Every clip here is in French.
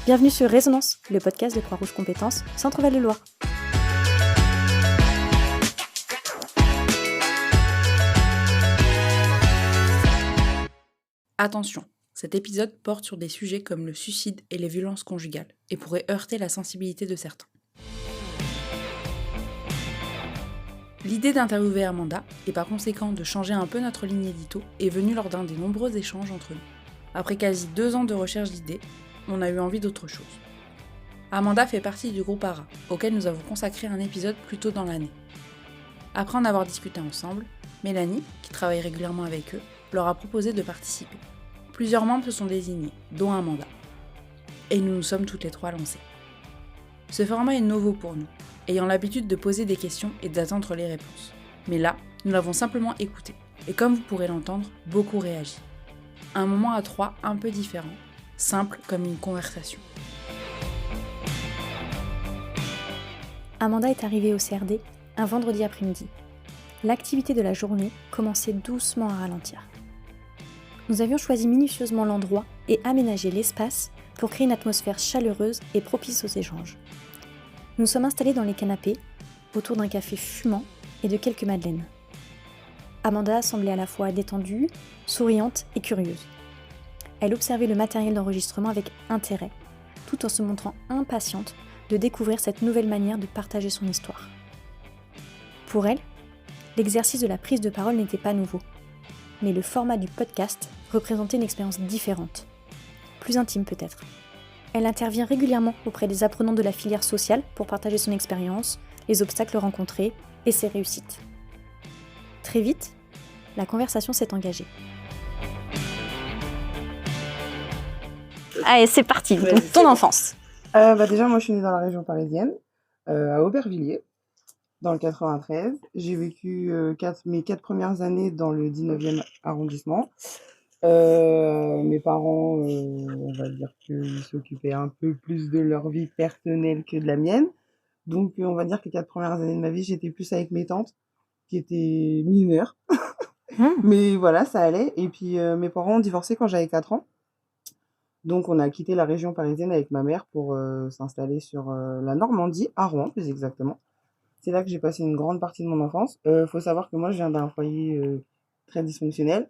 Bienvenue sur Résonance, le podcast de Croix-Rouge Compétences, Centre-Val de Loire. Attention, cet épisode porte sur des sujets comme le suicide et les violences conjugales et pourrait heurter la sensibilité de certains. L'idée d'interviewer Amanda, et par conséquent de changer un peu notre ligne édito, est venue lors d'un des nombreux échanges entre nous. Après quasi 2 ans de recherche d'idées, on a eu envie d'autre chose. Amanda fait partie du groupe ARA, auquel nous avons consacré un épisode plus tôt dans l'année. Après en avoir discuté ensemble, Mélanie, qui travaille régulièrement avec eux, leur a proposé de participer. Plusieurs membres se sont désignés, dont Amanda. Et nous nous sommes toutes les 3 lancées. Ce format est nouveau pour nous, ayant l'habitude de poser des questions et d'attendre les réponses. Mais là, nous l'avons simplement écouté. Et comme vous pourrez l'entendre, beaucoup réagi. Un moment à 3 un peu différent, simple comme une conversation. Amanda est arrivée au CRD un vendredi après-midi. L'activité de la journée commençait doucement à ralentir. Nous avions choisi minutieusement l'endroit et aménagé l'espace pour créer une atmosphère chaleureuse et propice aux échanges. Nous sommes installés dans les canapés, autour d'un café fumant et de quelques madeleines. Amanda semblait à la fois détendue, souriante et curieuse. Elle observait le matériel d'enregistrement avec intérêt, tout en se montrant impatiente de découvrir cette nouvelle manière de partager son histoire. Pour elle, l'exercice de la prise de parole n'était pas nouveau, mais le format du podcast représentait une expérience différente, plus intime peut-être. Elle intervient régulièrement auprès des apprenants de la filière sociale pour partager son expérience, les obstacles rencontrés et ses réussites. Très vite, la conversation s'est engagée. Allez, c'est parti, donc, ton enfance. Déjà, moi, je suis née dans la région parisienne, à Aubervilliers, dans le 93. J'ai vécu mes 4 premières années dans le 19e arrondissement. Mes parents, on va dire qu'ils s'occupaient un peu plus de leur vie personnelle que de la mienne. Donc, on va dire que les 4 premières années de ma vie, j'étais plus avec mes tantes, qui étaient mineures. Mais voilà, ça allait. Et puis, mes parents ont divorcé quand j'avais 4 ans. Donc, on a quitté la région parisienne avec ma mère pour s'installer sur la Normandie, à Rouen plus exactement. C'est là que j'ai passé une grande partie de mon enfance. Faut savoir que moi, je viens d'un foyer très dysfonctionnel,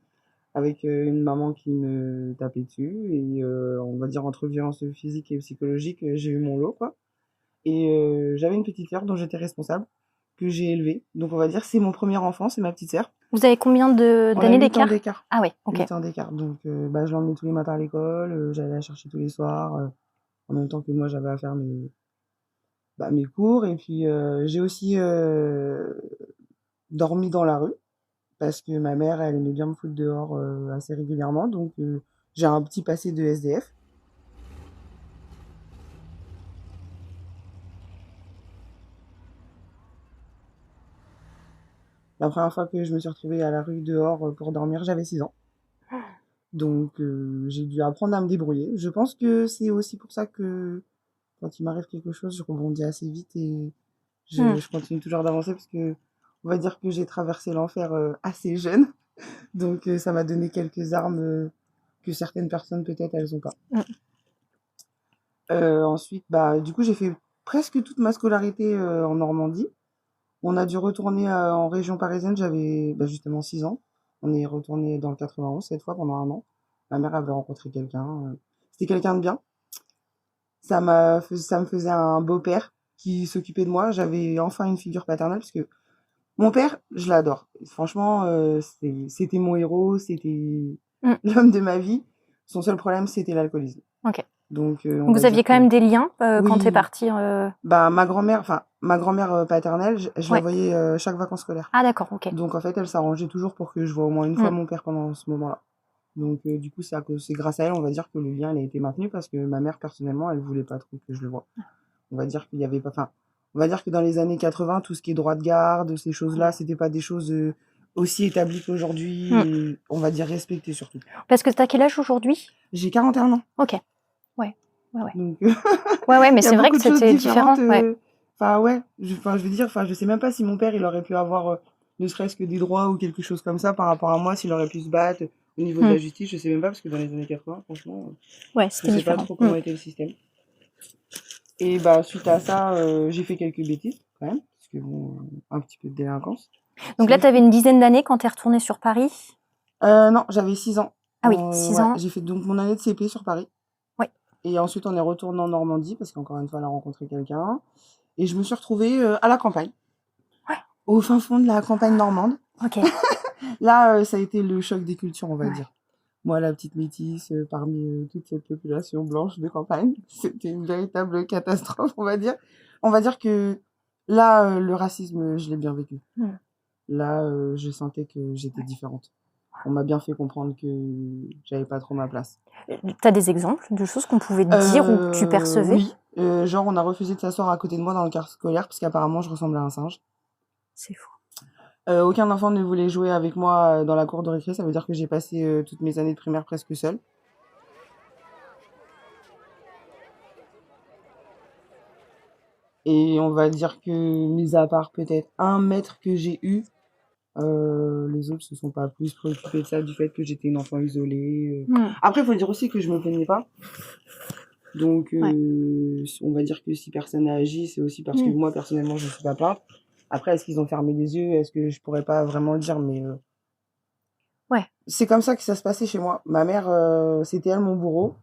avec une maman qui me tapait dessus. Et on va dire entre violence physique et psychologique, j'ai eu mon lot, quoi. Et j'avais une petite sœur dont j'étais responsable, que j'ai élevée. Donc, on va dire c'est mon premier enfant, c'est ma petite sœur. Vous avez combien d'années d'écart ? 8 ans d'écart. Ah oui, ok. 8 ans d'écart. Donc, je l'emmenais tous les matins à l'école, j'allais la chercher tous les soirs, en même temps que moi, j'avais à faire mes cours. Et puis, j'ai aussi dormi dans la rue, parce que ma mère, elle aimait bien me foutre dehors assez régulièrement. Donc, j'ai un petit passé de SDF. La première fois que je me suis retrouvée à la rue dehors pour dormir, j'avais 6 ans. Donc, j'ai dû apprendre à me débrouiller. Je pense que c'est aussi pour ça que quand il m'arrive quelque chose, je rebondis assez vite et je continue toujours d'avancer, parce que on va dire que j'ai traversé l'enfer assez jeune. Donc, ça m'a donné quelques armes que certaines personnes, peut-être, elles ont pas. Ensuite, du coup, j'ai fait presque toute ma scolarité en Normandie. On a dû retourner en région parisienne, j'avais justement 6 ans. On est retourné dans le 91 cette fois pendant 1 an. Ma mère avait rencontré quelqu'un. C'était quelqu'un de bien. Ça me faisait un beau-père qui s'occupait de moi. J'avais enfin une figure paternelle, parce que mon père, je l'adore. Franchement, c'était mon héros, c'était l'homme de ma vie. Son seul problème, c'était l'alcoolisme. Ok. Donc, vous aviez quand même des liens quand Oui. t'es partie Ma grand-mère paternelle, je la voyais chaque vacances scolaires. Ah d'accord, ok. Donc, en fait, elle s'arrangeait toujours pour que je voie au moins une fois mon père pendant ce moment-là. Donc, du coup, c'est grâce à elle, on va dire, que le lien il a été maintenu, parce que ma mère, personnellement, elle voulait pas trop que je le voie. On va dire qu'il y avait pas... Enfin, on va dire que dans les années 80, tout ce qui est droit de garde, ces choses-là, c'était pas des choses aussi établies qu'aujourd'hui, et, on va dire, respectées surtout. Parce que t'as quel âge aujourd'hui ? J'ai 41 ans. Ok. Ouais. Donc, ouais, mais c'est vrai que c'était différent. Je veux dire, je sais même pas si mon père, il aurait pu avoir ne serait-ce que des droits ou quelque chose comme ça par rapport à moi, s'il aurait pu se battre au niveau de la justice. Je sais même pas, parce que dans les années 80, franchement, c'était je sais différent. pas trop comment était le système. Et suite à ça, j'ai fait quelques bêtises quand même, parce que bon, un petit peu de délinquance. Donc là, tu avais une dizaine d'années quand tu es retournée sur Paris? Non, j'avais 6 ans. Ah oui, 6 Ouais, ans. j'ai fait donc mon année de CP sur Paris. Oui. Et ensuite, on est retourné en Normandie, parce qu'encore une fois, elle a rencontré quelqu'un. Et je me suis retrouvée à la campagne. Ouais. Au fin fond de la campagne normande. Ok. Là, ça a été le choc des cultures, on va Ouais. dire. Moi, la petite métisse, parmi toute cette population blanche de campagne, c'était une véritable catastrophe, on va dire. On va dire que là, le racisme, je l'ai bien vécu. Là, je sentais que j'étais différente. On m'a bien fait comprendre que j'avais pas trop ma place. T'as des exemples de choses qu'on pouvait te dire ou que tu percevais? Oui. Genre, on a refusé de s'asseoir à côté de moi dans le car scolaire parce qu'apparemment, je ressemblais à un singe. C'est fou. Aucun enfant ne voulait jouer avec moi dans la cour de récré. Ça veut dire que j'ai passé toutes mes années de primaire presque seule. Et on va dire que, mis à part peut-être un maître que j'ai eu, les autres se sont pas plus préoccupés de ça, du fait que j'étais une enfant isolée. Après, il faut dire aussi que je me plaignais pas. Donc, on va dire que si personne n'a agi, c'est aussi parce que moi, personnellement, je ne suis pas plainte. Après, est-ce qu'ils ont fermé les yeux? Est-ce que je pourrais pas vraiment le dire? Mais Ouais. c'est comme ça que ça se passait chez moi. Ma mère, c'était elle mon bourreau.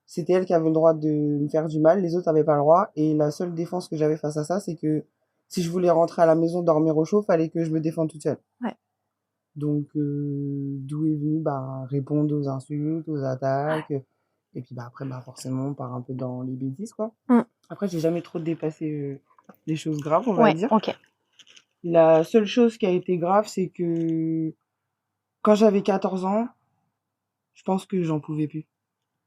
C'était elle qui avait le droit de me faire du mal. Les autres n'avaient pas le droit. Et la seule défense que j'avais face à ça, c'est que si je voulais rentrer à la maison dormir au chaud, fallait que je me défende toute seule. Ouais. Donc, d'où est venu répondre aux insultes, aux attaques. Et puis après, forcément, on part un peu dans les bêtises, quoi. Après, j'ai jamais trop dépassé les choses graves, on va dire. Ok. La seule chose qui a été grave, c'est que quand j'avais 14 ans, je pense que j'en pouvais plus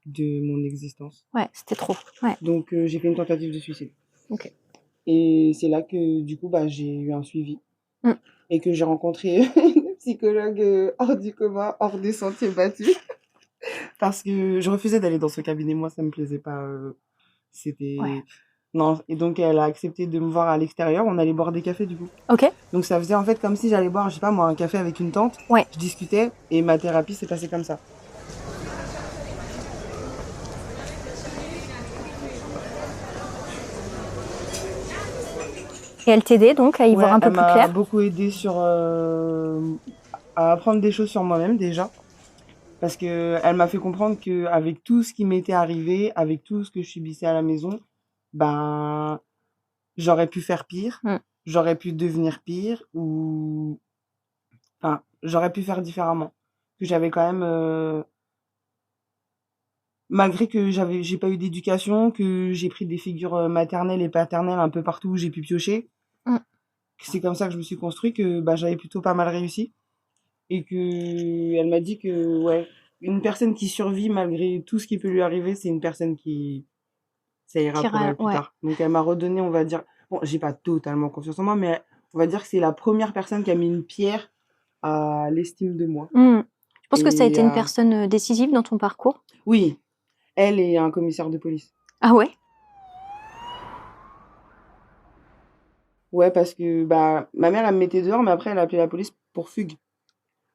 de mon existence. Ouais, c'était trop. Ouais. Donc, j'ai fait une tentative de suicide. Ok. Et c'est là que, du coup, j'ai eu un suivi. Et que j'ai rencontré une psychologue hors du commun, hors des sentiers battus. Parce que je refusais d'aller dans ce cabinet. Moi, ça me plaisait pas. C'était... Ouais. Non, et donc elle a accepté de me voir à l'extérieur. On allait boire des cafés, du coup. Ok. Donc ça faisait en fait comme si j'allais boire, je sais pas moi, un café avec une tante. Ouais. Je discutais et ma thérapie s'est passée comme ça. Et elle t'aidait donc à y voir un peu plus clair? Elle m'a beaucoup aidée à apprendre des choses sur moi-même déjà. Parce que elle m'a fait comprendre qu'avec tout ce qui m'était arrivé, avec tout ce que je subissais à la maison, j'aurais pu faire pire, j'aurais pu devenir pire, ou j'aurais pu faire différemment. Que j'avais quand même, malgré que j'ai pas eu d'éducation, que j'ai pris des figures maternelles et paternelles un peu partout où j'ai pu piocher, c'est comme ça que je me suis construit, que j'avais plutôt pas mal réussi. Et que elle m'a dit que une personne qui survit malgré tout ce qui peut lui arriver, c'est une personne qui ça ira pour elle plus tard. Donc elle m'a redonné, on va dire, bon, j'ai pas totalement confiance en moi, mais on va dire que c'est la première personne qui a mis une pierre à l'estime de moi. Je pense que ça a été une personne décisive dans ton parcours. Oui, elle et un commissaire de police. Ah ouais? Ouais, parce que ma mère, elle me mettait dehors, mais après elle a appelé la police pour fugue.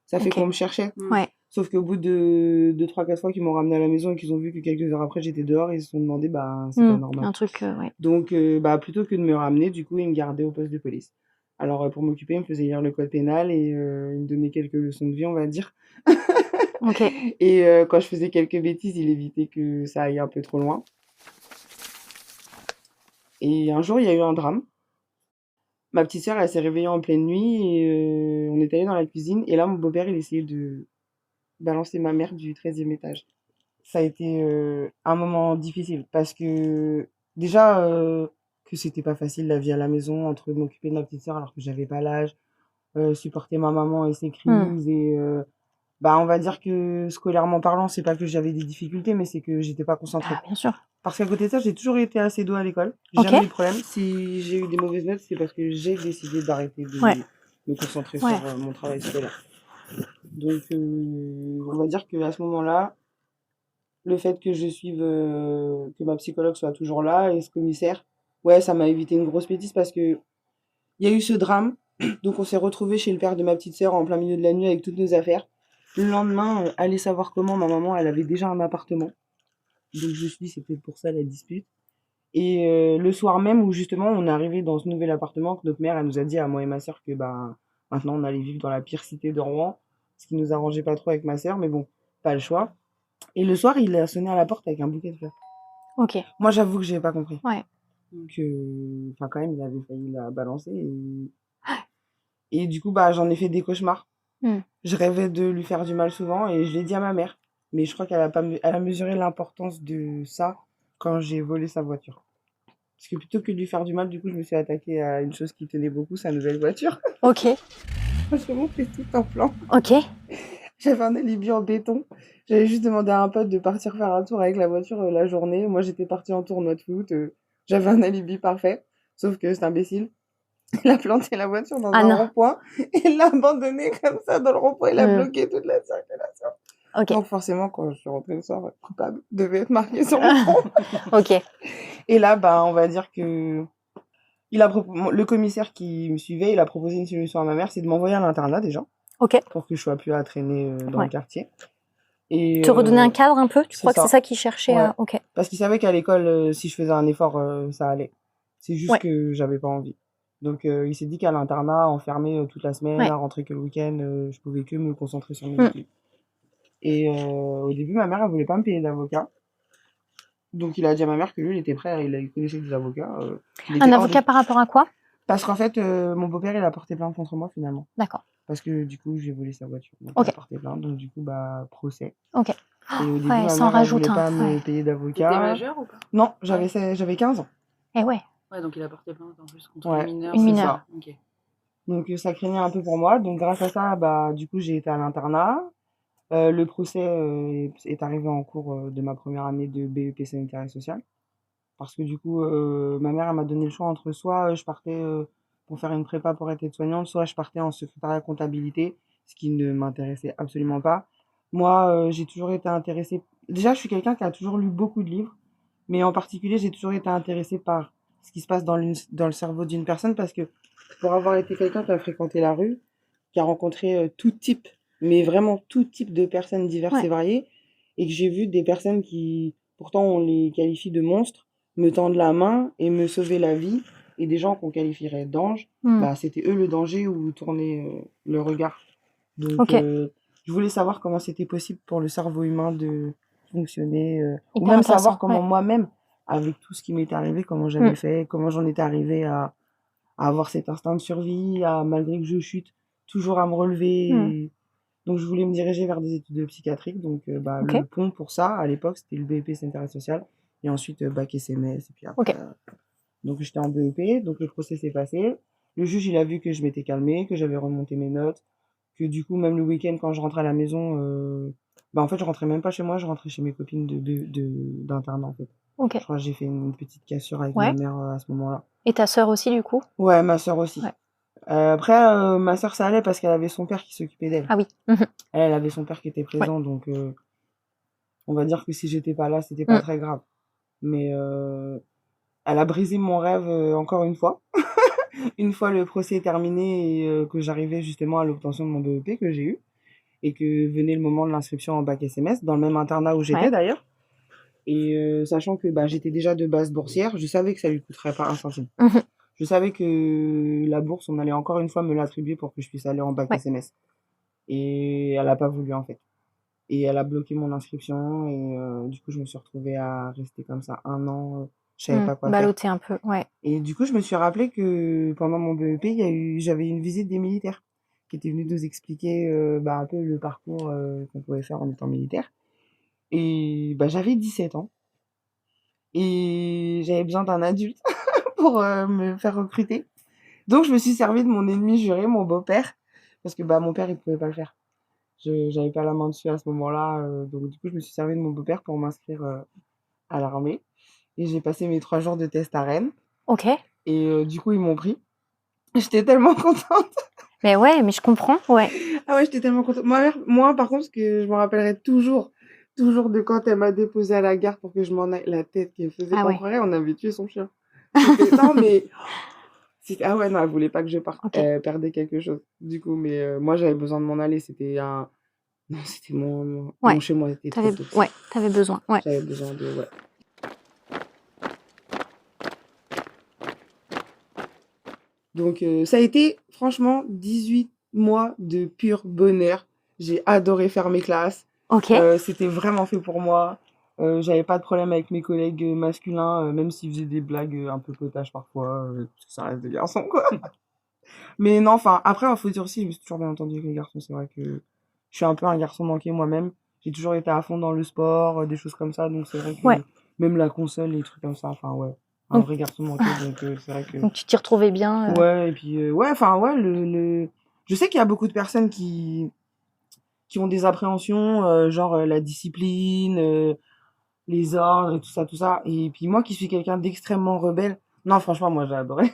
Ça fait qu'on me cherchait. Ouais. Sauf qu'au bout de 3-4 fois qu'ils m'ont ramené à la maison et qu'ils ont vu que quelques heures après j'étais dehors, ils se sont demandé c'est pas normal. Un truc, ouais. Donc plutôt que de me ramener, du coup ils me gardaient au poste de police. Alors pour m'occuper, ils me faisaient lire le code pénal et ils me donnaient quelques leçons de vie, on va dire. Ok. Et quand je faisais quelques bêtises, il évitait que ça aille un peu trop loin. Et un jour, il y a eu un drame. Ma petite sœur, elle s'est réveillée en pleine nuit et on est allé dans la cuisine. Et là, mon beau-père, il essayait de balancer ma mère du 13e étage. Ça a été un moment difficile parce que déjà que c'était pas facile la vie à la maison, entre m'occuper de ma petite sœur alors que j'avais pas l'âge, supporter ma maman et ses crises et on va dire que scolairement parlant, c'est pas que j'avais des difficultés, mais c'est que j'étais pas concentrée. Ah, bien sûr. Parce qu'à côté de ça, j'ai toujours été assez douée à l'école. J'ai jamais eu de problème. Si j'ai eu des mauvaises notes, c'est parce que j'ai décidé d'arrêter de me concentrer sur mon travail scolaire. Donc, on va dire qu'à ce moment-là, le fait que je suive, que ma psychologue soit toujours là et ce commissaire, ça m'a évité une grosse bêtise parce que il y a eu ce drame. Donc, on s'est retrouvés chez le père de ma petite sœur en plein milieu de la nuit avec toutes nos affaires. Le lendemain, allez savoir comment, ma maman, elle avait déjà un appartement. Donc, je me suis dit, c'est peut-être pour ça la dispute. Et le soir même où justement on est arrivé dans ce nouvel appartement, que notre mère, elle nous a dit à moi et ma sœur que maintenant on allait vivre dans la pire cité de Rouen, ce qui nous arrangeait pas trop avec ma sœur, mais bon, pas le choix. Et le soir, il a sonné à la porte avec un bouquet de fleurs. Ok. Moi, j'avoue que j'ai pas compris. Ouais. Donc, enfin, quand même, il avait failli la balancer. Et du coup, j'en ai fait des cauchemars. Mm. Je rêvais de lui faire du mal souvent et je l'ai dit à ma mère. Mais je crois qu'elle a pas, elle a mesuré l'importance de ça quand j'ai volé sa voiture. Parce que plutôt que de lui faire du mal, du coup, je me suis attaquée à une chose qui tenait beaucoup, sa nouvelle voiture. Ok. Je m'en fais tout en plan. Ok. J'avais un alibi en béton. J'avais juste demandé à un pote de partir faire un tour avec la voiture la journée. Moi, j'étais partie en tournoi de foot. J'avais un alibi parfait. Sauf que cet imbécile, il a planté la voiture dans un rond-point. Il l'a abandonnée comme ça dans le rond-point. Il a bloqué toute la circulation. Ok. Donc forcément, quand je suis rentrée le soir, coupable devait être marqué sur mon front. Ok. Et là, on va dire que le commissaire qui me suivait, il a proposé une solution à ma mère, c'est de m'envoyer à l'internat déjà. Ok. Pour que je sois plus à traîner dans le quartier. Et te redonner un cadre un peu. Tu crois que c'est ça qu'il cherchait ouais. Ok. Parce qu'il savait qu'à l'école, si je faisais un effort, ça allait. C'est juste que j'avais pas envie. Donc il s'est dit qu'à l'internat, enfermé toute la semaine, à rentrer que le week-end, je pouvais que me concentrer sur mes études. Et au début, ma mère, elle voulait pas me payer d'avocat. Donc il a dit à ma mère que lui, il était prêt, il connaissait des avocats. Un avocat par rapport à quoi? Parce qu'en fait, mon beau-père, il a porté plainte contre moi finalement. D'accord. Parce que du coup, j'ai volé sa voiture. Donc il a porté plainte, donc du coup, procès. Ok. Et au début, ma mère, elle voulait pas me payer d'avocat. T'étais majeure ou pas? Non, j'avais 15 ans. Eh ouais. Ouais, donc il a porté plainte en plus contre une mineure. Une mineure. Okay. Donc ça craignait un peu pour moi. Donc grâce à ça, du coup, j'ai été à l'internat. Le procès est arrivé en cours de ma première année de BEP sanitaire et social. Parce que du coup, ma mère, elle m'a donné le choix entre soit je partais pour faire une prépa pour être aide-soignante, soit je partais en secrétariat comptabilité, ce qui ne m'intéressait absolument pas. Moi, j'ai toujours été intéressée. Déjà, je suis quelqu'un qui a toujours lu beaucoup de livres, mais en particulier, j'ai toujours été intéressée par ce qui se passe dans le cerveau d'une personne, parce que pour avoir été quelqu'un qui a fréquenté la rue, qui a rencontré tout type, mais vraiment tout type de personnes diverses et variées, et que j'ai vu des personnes qui, pourtant, on les qualifie de monstres, me tendre la main et me sauver la vie, et des gens qu'on qualifierait d'anges, c'était eux le danger où tournait le regard. Donc, je voulais savoir comment c'était possible pour le cerveau humain de fonctionner, ou même savoir comment moi-même, avec tout ce qui m'était arrivé, comment j'avais fait, comment j'en étais arrivée à avoir cet instinct de survie, malgré que je chute, toujours à me relever. Donc, je voulais me diriger vers des études psychiatriques. Donc, le pont pour ça, à l'époque, c'était le BEP sanitaire et social. Et ensuite, bac SMS. Et puis après, donc, j'étais en BEP. Donc, le procès s'est passé. Le juge, il a vu que je m'étais calmée, que j'avais remonté mes notes, que du coup, même le week-end, quand je rentrais à la maison, en fait, je rentrais même pas chez moi, je rentrais chez mes copines d'internat, en fait. Je crois que j'ai fait une petite cassure avec ma mère à ce moment-là. Et ta sœur aussi, du coup? Ouais, ma sœur aussi. Après, ma sœur, ça allait parce qu'elle avait son père qui s'occupait d'elle. Ah oui. Elle avait son père qui était présent, donc on va dire que si j'étais pas là, c'était pas très grave. Mais elle a brisé mon rêve encore une fois. Une fois le procès terminé et que j'arrivais justement à l'obtention de mon BEP que j'ai eu, et que venait le moment de l'inscription en bac SMS, dans le même internat où j'étais d'ailleurs. Et sachant que j'étais déjà de base boursière, je savais que ça lui coûterait pas un centime. Je savais que la bourse, on allait encore une fois me l'attribuer pour que je puisse aller en bac SMS. Et elle a pas voulu, en fait. Et elle a bloqué mon inscription, et du coup, je me suis retrouvée à rester comme ça 1 an. Je savais pas quoi faire. Balloter un peu, Et du coup, je me suis rappelé que pendant mon BEP, j'avais une visite des militaires qui étaient venus nous expliquer un peu le parcours qu'on pouvait faire en étant militaire. Et j'avais 17 ans. Et j'avais besoin d'un adulte pour me faire recruter. Donc, je me suis servi de mon ennemi juré, mon beau-père, parce que mon père, il pouvait pas le faire. J'avais pas la main dessus à ce moment-là. Donc, du coup, je me suis servi de mon beau-père pour m'inscrire à l'armée. Et j'ai passé mes 3 jours de test à Rennes. Ok. Et du coup, ils m'ont pris. J'étais tellement contente. Mais ouais, mais je comprends, Ah ouais, j'étais tellement contente. Moi, par contre, ce que je me rappellerai toujours de quand elle m'a déposée à la gare pour que je m'en aille, la tête qu'elle faisait. On croirait on avait tué son chien. Non, mais... Ah ouais, non, elle voulait pas que je parte. Elle perdait quelque chose. Du coup, mais moi, j'avais besoin de m'en aller. C'était un... Non, c'était mon chez moi. C'était trop toxique. Ouais, t'avais besoin. J'avais besoin de... Donc ça a été franchement 18 mois de pur bonheur. J'ai adoré faire mes classes. Ok. C'était vraiment fait pour moi. J'avais pas de problème avec mes collègues masculins, même s'ils faisaient des blagues un peu potaches parfois, parce que ça reste des garçons, quoi. Mais non, enfin, après, il faut dire aussi, je me suis toujours bien entendu avec les garçons. C'est vrai que je suis un peu un garçon manqué moi-même. J'ai toujours été à fond dans le sport, des choses comme ça. Donc c'est vrai que Ouais. même la console, les trucs comme ça, enfin ouais, un Donc- vrai garçon manqué. Donc c'est vrai que... Donc tu t'y retrouvais bien. Ouais, et puis ouais, enfin ouais, je sais qu'il y a beaucoup de personnes qui ont des appréhensions, genre la discipline, les ordres et tout ça, tout ça. Et puis moi qui suis quelqu'un d'extrêmement rebelle, non, franchement, moi j'ai adoré.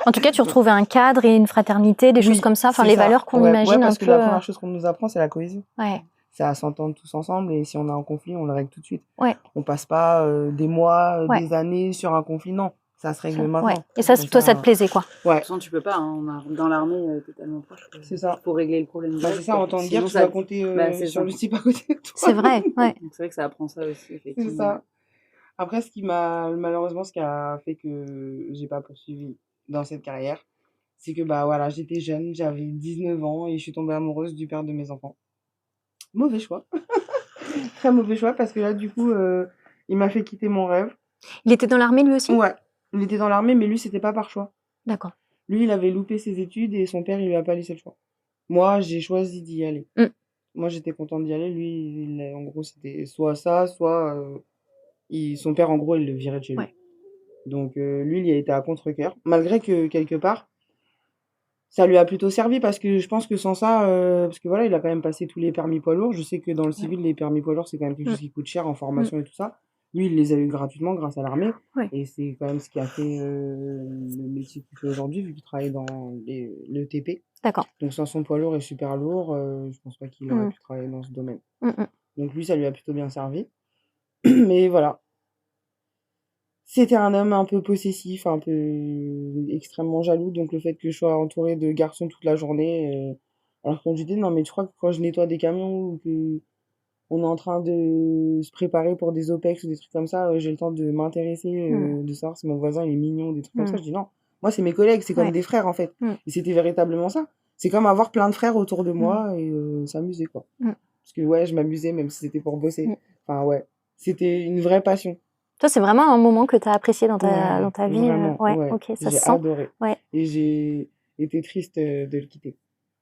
En tout cas, tu retrouvais un cadre et une fraternité, des choses Oui, comme ça. Enfin, c'est les ça. valeurs qu'on Ouais, imagine ouais, un parce que peu. la première chose qu'on nous apprend, c'est la cohésion. Ouais. C'est à s'entendre tous ensemble et si on a un conflit, on le règle tout de suite. Ouais. On passe pas des mois, Ouais. des années sur un conflit, non. Ça se règle Ouais. maintenant. Et ça, Comme toi, ça te plaisait, quoi. De Ouais, toute façon, tu peux pas, hein, dans l'armée, t'es tellement proche. c'est ça. Faut régler le problème Bah, direct, c'est ça, quoi. en temps de Sinon, guerre, tu ça- dois compter c'est sur ça. le type à côté de toi. C'est vrai, ouais. Donc, c'est vrai que ça apprend ça aussi, C'est effectivement. ça. Après, malheureusement, ce qui a fait que j'ai pas poursuivi dans cette carrière, c'est que, bah voilà, j'étais jeune, j'avais 19 ans et je suis tombée amoureuse du père de mes enfants. Mauvais choix. Très mauvais choix parce que là, du coup, il m'a fait quitter mon rêve. Il était dans l'armée, lui aussi? Ouais, il était dans l'armée, mais lui, c'était pas par choix. D'accord. Lui, il avait loupé ses études et son père, il lui a pas laissé le choix. Moi, j'ai choisi d'y aller. Mm. Moi, j'étais contente d'y aller. Lui, en gros, c'était soit ça, soit son père, en gros, il le virait de chez lui. Ouais. Donc, lui, il y a été à contre-cœur. Malgré que, quelque part, ça lui a plutôt servi parce que je pense que sans ça, parce que voilà, il a quand même passé tous les permis poids lourds. Je sais que dans le civil, les permis poids lourds, c'est quand même quelque chose qui coûte cher en formation et tout ça. Lui, il les a eu gratuitement grâce à l'armée. Ouais. Et c'est quand même ce qui a fait le métier qu'il fait aujourd'hui, vu qu'il travaille dans le TP. D'accord. Donc, sans son poids lourd et super lourd, je pense pas qu'il aurait pu travailler dans ce domaine. Donc, lui, ça lui a plutôt bien servi. Mais voilà. C'était un homme un peu possessif, un peu extrêmement jaloux, donc le fait que je sois entourée de garçons toute la journée, alors qu'on disait non mais tu crois que quand je nettoie des camions ou que on est en train de se préparer pour des OPEX ou des trucs comme ça, j'ai le temps de m'intéresser, de savoir si mon voisin il est mignon, des trucs comme ça. Je dis non, moi c'est mes collègues, c'est comme des frères en fait. Et c'était véritablement ça. C'est comme avoir plein de frères autour de moi et s'amuser quoi. Parce que ouais, je m'amusais même si c'était pour bosser. Enfin ouais, c'était une vraie passion. Toi, c'est vraiment un moment que tu as apprécié dans ta vie. Vraiment, ouais. Ok, ça se J'ai sent. adoré. Ouais. Et j'ai été triste de le quitter.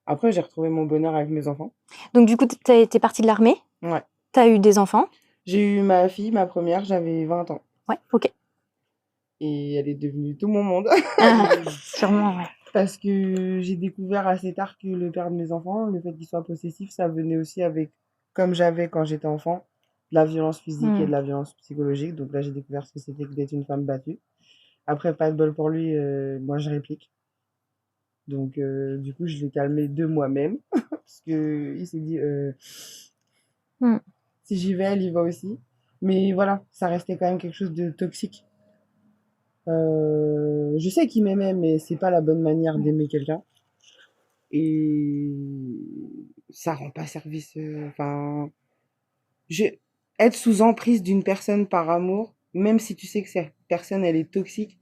Après, j'ai retrouvé mon bonheur avec mes enfants. Donc, du coup, t'es partie de l'armée. Ouais. T'as eu des enfants. J'ai eu ma fille, ma première, j'avais 20 ans. Ouais, ok. Et elle est devenue tout mon monde. Sûrement, ouais. Parce que j'ai découvert assez tard que le père de mes enfants, le fait qu'il soit possessif, ça venait aussi avec, comme j'avais quand j'étais enfant, de la violence physique et de la violence psychologique. Donc là, j'ai découvert ce que c'était que d'être une femme battue. Après, pas de bol pour lui, moi je réplique. Donc du coup, je l'ai calmé de moi-même. Parce que il s'est dit, si j'y vais, elle y va aussi. Mais voilà, ça restait quand même quelque chose de toxique. Je sais qu'il m'aimait, mais c'est pas la bonne manière d'aimer quelqu'un. Et ça rend pas service. Enfin, être sous emprise d'une personne par amour, même si tu sais que cette personne, elle est toxique,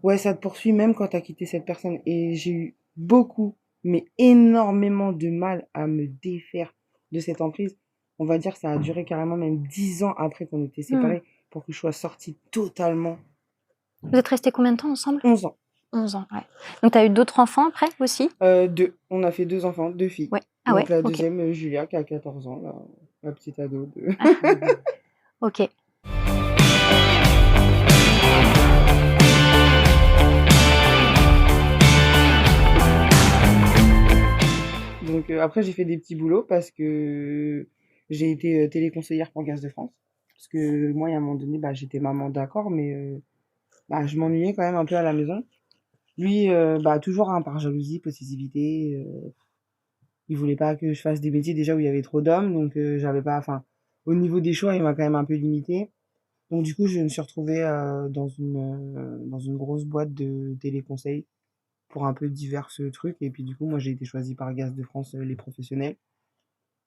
ouais, ça te poursuit même quand t'as quitté cette personne. Et j'ai eu beaucoup, mais énormément de mal à me défaire de cette emprise. On va dire que ça a duré carrément même 10 ans après qu'on était séparés pour que je sois sortie totalement. Vous êtes restés combien de temps ensemble? 11 ans. 11 ans, ouais. Donc, tu as eu d'autres enfants après aussi? 2. On a fait 2 enfants, 2 filles. Ouais. Donc la deuxième, Julia, qui a 14 ans, la petite ado de... Ok. Donc après, j'ai fait des petits boulots parce que j'ai été téléconseillère pour Gaz de France. Parce que moi, à un moment donné, bah, j'étais maman d'accord, mais bah, je m'ennuyais quand même un peu à la maison. Lui, bah, toujours par jalousie, possessivité, il voulait pas que je fasse des métiers déjà où il y avait trop d'hommes, donc j'avais pas, enfin, au niveau des choix, il m'a quand même un peu limité. Donc du coup, je me suis retrouvée dans une grosse boîte de téléconseil pour un peu divers trucs. Et puis du coup, moi, j'ai été choisie par Gaz de France, les professionnels.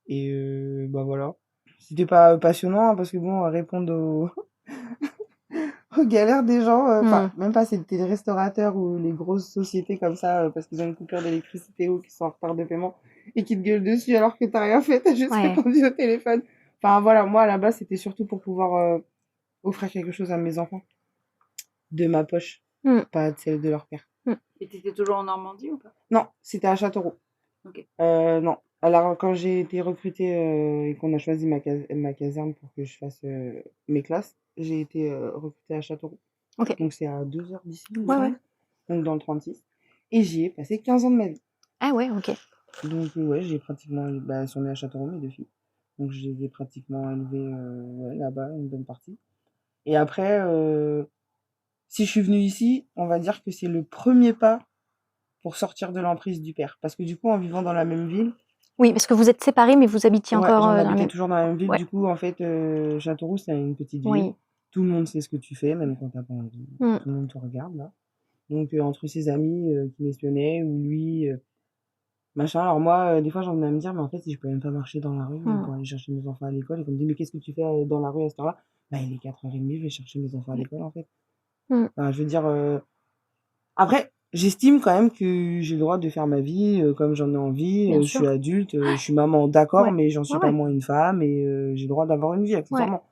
Et bah voilà. C'était pas passionnant, hein, parce que bon, répondre galère des gens, enfin, Mmh. même pas, c'était les restaurateurs ou les grosses sociétés comme ça, parce qu'ils ont une coupure d'électricité ou qui sont en retard de paiement et qui te gueulent dessus alors que t'as rien fait, t'as juste Ouais. répondu au téléphone. Enfin, voilà, moi, à la base, c'était surtout pour pouvoir offrir quelque chose à mes enfants de ma poche, Mmh. pas de celle de leur père. Et t'étais toujours en Normandie ou pas? Non, c'était à Châteauroux. Ok. Non. Alors, quand j'ai été recrutée et qu'on a choisi ma caserne pour que je fasse mes classes, j'ai été recrutée à Châteauroux. Ok. Donc, c'est à 2 heures d'ici, il me Ouais, ouais. semble. Donc, dans le 36. Et j'y ai passé 15 ans de ma vie. Ah ouais, ok. Donc, ouais, j'ai pratiquement. Bah, elles sont nées à Châteauroux, mes deux filles. Donc, je les ai pratiquement élevées ouais, là-bas, une bonne partie. Et après, si je suis venue ici, on va dire que c'est le premier pas pour sortir de l'emprise du père. Parce que du coup, en vivant dans la même ville, Oui, parce que vous êtes séparés, mais vous habitiez ouais, encore j'en dans la habitais même. toujours dans la même ville. Ouais. Du coup, en fait, Châteauroux, c'est une petite ville. Oui. Tout le monde sait ce que tu fais, même quand t'as pas envie. Mm. Tout le monde te regarde, là. Donc, entre ses amis qui m'espionnaient, ou lui, machin. Alors moi, des fois, j'en venais à me dire, mais en fait, si je peux même pas marcher dans la rue pour aller chercher mes enfants à l'école, et qu'on me dit, mais qu'est-ce que tu fais dans la rue à cette heure-là? Bah, il est 4h30, je vais chercher mes enfants à l'école, en fait. Mm. Enfin, je veux dire, après, j'estime quand même que j'ai le droit de faire ma vie comme j'en ai envie. Bien Je suis sûr. adulte, je suis maman, d'accord, Ouais. mais j'en suis Ouais, pas ouais. moins une femme et j'ai le droit d'avoir une vie, Ouais. accessoirement.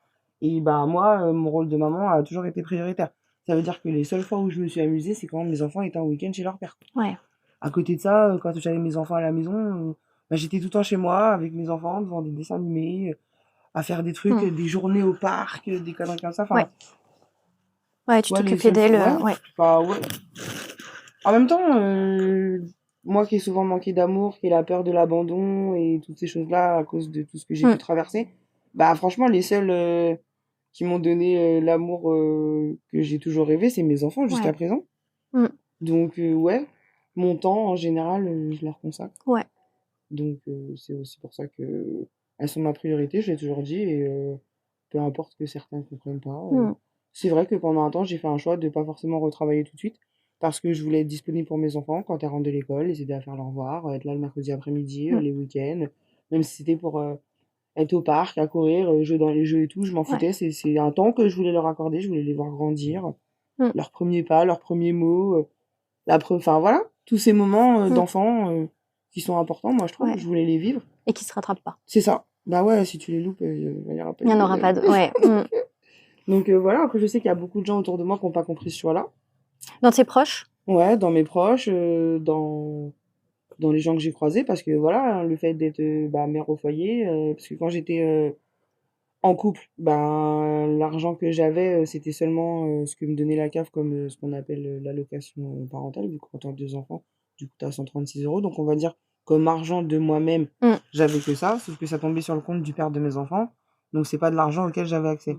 Et bah moi, mon rôle de maman a toujours été prioritaire. Ça veut dire que les seules fois où je me suis amusée, c'est quand mes enfants étaient en week-end chez leur père. Ouais. À côté de ça, quand j'avais mes enfants à la maison, bah, j'étais tout le temps chez moi avec mes enfants devant des dessins animés, à faire des trucs, Mm. des journées au parc, des conneries comme ça. Ouais. Enfin, Ouais, tu ouais, les t'occupais seules d'elle. fois, Ouais. bah ouais. En même temps, moi qui ai souvent manqué d'amour, qui ai la peur de l'abandon et toutes ces choses-là à cause de tout ce que j'ai pu Mm. traverser, bah franchement, les seuls qui m'ont donné l'amour que j'ai toujours rêvé, c'est mes enfants jusqu'à Ouais. présent. Mm. Donc ouais, mon temps en général, je leur consacre. Ouais. Donc c'est aussi pour ça que elles sont ma priorité, je l'ai toujours dit, et peu importe que certains ne comprennent pas. Mm. C'est vrai que pendant un temps, j'ai fait un choix de pas forcément retravailler tout de suite, parce que je voulais être disponible pour mes enfants quand elles rentrent de l'école, les aider à faire leurs devoirs, être là le mercredi après-midi, Mm. les week-ends, même si c'était pour être au parc, à courir, jouer dans les jeux et tout, je m'en Ouais. foutais. C'est un temps que je voulais leur accorder, je voulais les voir grandir, Mm. leurs premiers pas, leurs premiers mots, enfin voilà, tous ces moments Mm. d'enfants qui sont importants, moi je trouve, Ouais. je voulais les vivre. Et qui se rattrape pas. C'est ça. Bah ouais, si tu les loupes, il y aura pas Il de n'y en aura pas deuxième. de. Ouais. Mm. Donc voilà, après je sais qu'il y a beaucoup de gens autour de moi qui n'ont pas compris ce choix-là. Dans tes proches? Ouais, dans mes proches, dans les gens que j'ai croisés, parce que voilà, le fait d'être bah, mère au foyer, parce que quand j'étais en couple, ben l'argent que j'avais, c'était seulement ce que me donnait la CAF comme ce qu'on appelle l'allocation parentale, vu que quand tu as 2 enfants, du coup tu as 136 €. Donc on va dire comme argent de moi-même, Mm. j'avais que ça, sauf que ça tombait sur le compte du père de mes enfants. Donc c'est pas de l'argent auquel j'avais accès.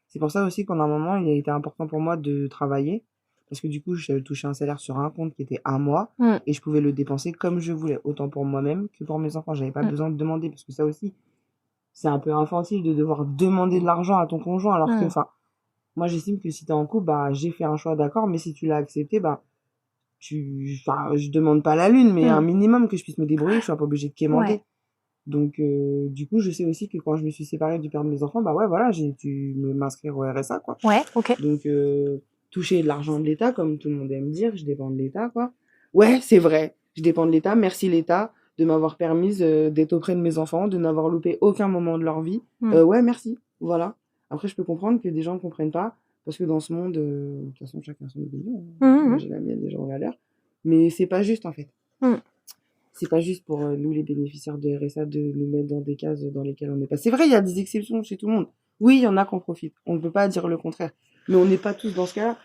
C'est pour ça aussi qu'en un moment, il a été important pour moi de travailler. Parce que du coup, je touchais un salaire sur un compte qui était à moi. Mm. Et je pouvais le dépenser comme je voulais, autant pour moi-même que pour mes enfants. J'avais pas Mm. besoin de demander, parce que ça aussi, c'est un peu infantile de devoir demander de l'argent à ton conjoint. Alors que, Mm. enfin, moi j'estime que si t'es en couple, bah j'ai fait un choix, d'accord, mais si tu l'as accepté, bah enfin, je demande pas la lune, mais un Mm. minimum que je puisse me débrouiller, que je sois pas obligée de quémander. Ouais. Donc, du coup, je sais aussi que quand je me suis séparée du père de mes enfants, bah ouais, voilà, j'ai dû m'inscrire au RSA, quoi. Ouais, ok. Donc, toucher de l'argent de l'État, comme tout le monde aime dire, je dépends de l'État, quoi. Ouais, c'est vrai, je dépends de l'État. Merci l'État de m'avoir permise d'être auprès de mes enfants, de n'avoir loupé aucun moment de leur vie. Mm. Ouais, merci, voilà. Après, je peux comprendre que des gens ne comprennent pas, parce que dans ce monde, de toute façon, chacun son opinion. Mm. Moi, j'ai la mienne, les gens ont la leur. Mais c'est pas juste, en fait. Mm. C'est pas juste pour nous, les bénéficiaires de RSA, de nous mettre dans des cases dans lesquelles on n'est pas. C'est vrai, il y a des exceptions chez tout le monde. Oui, il y en a qui en profitent. On ne peut pas dire le contraire. Mais on n'est pas tous dans ce cas-là.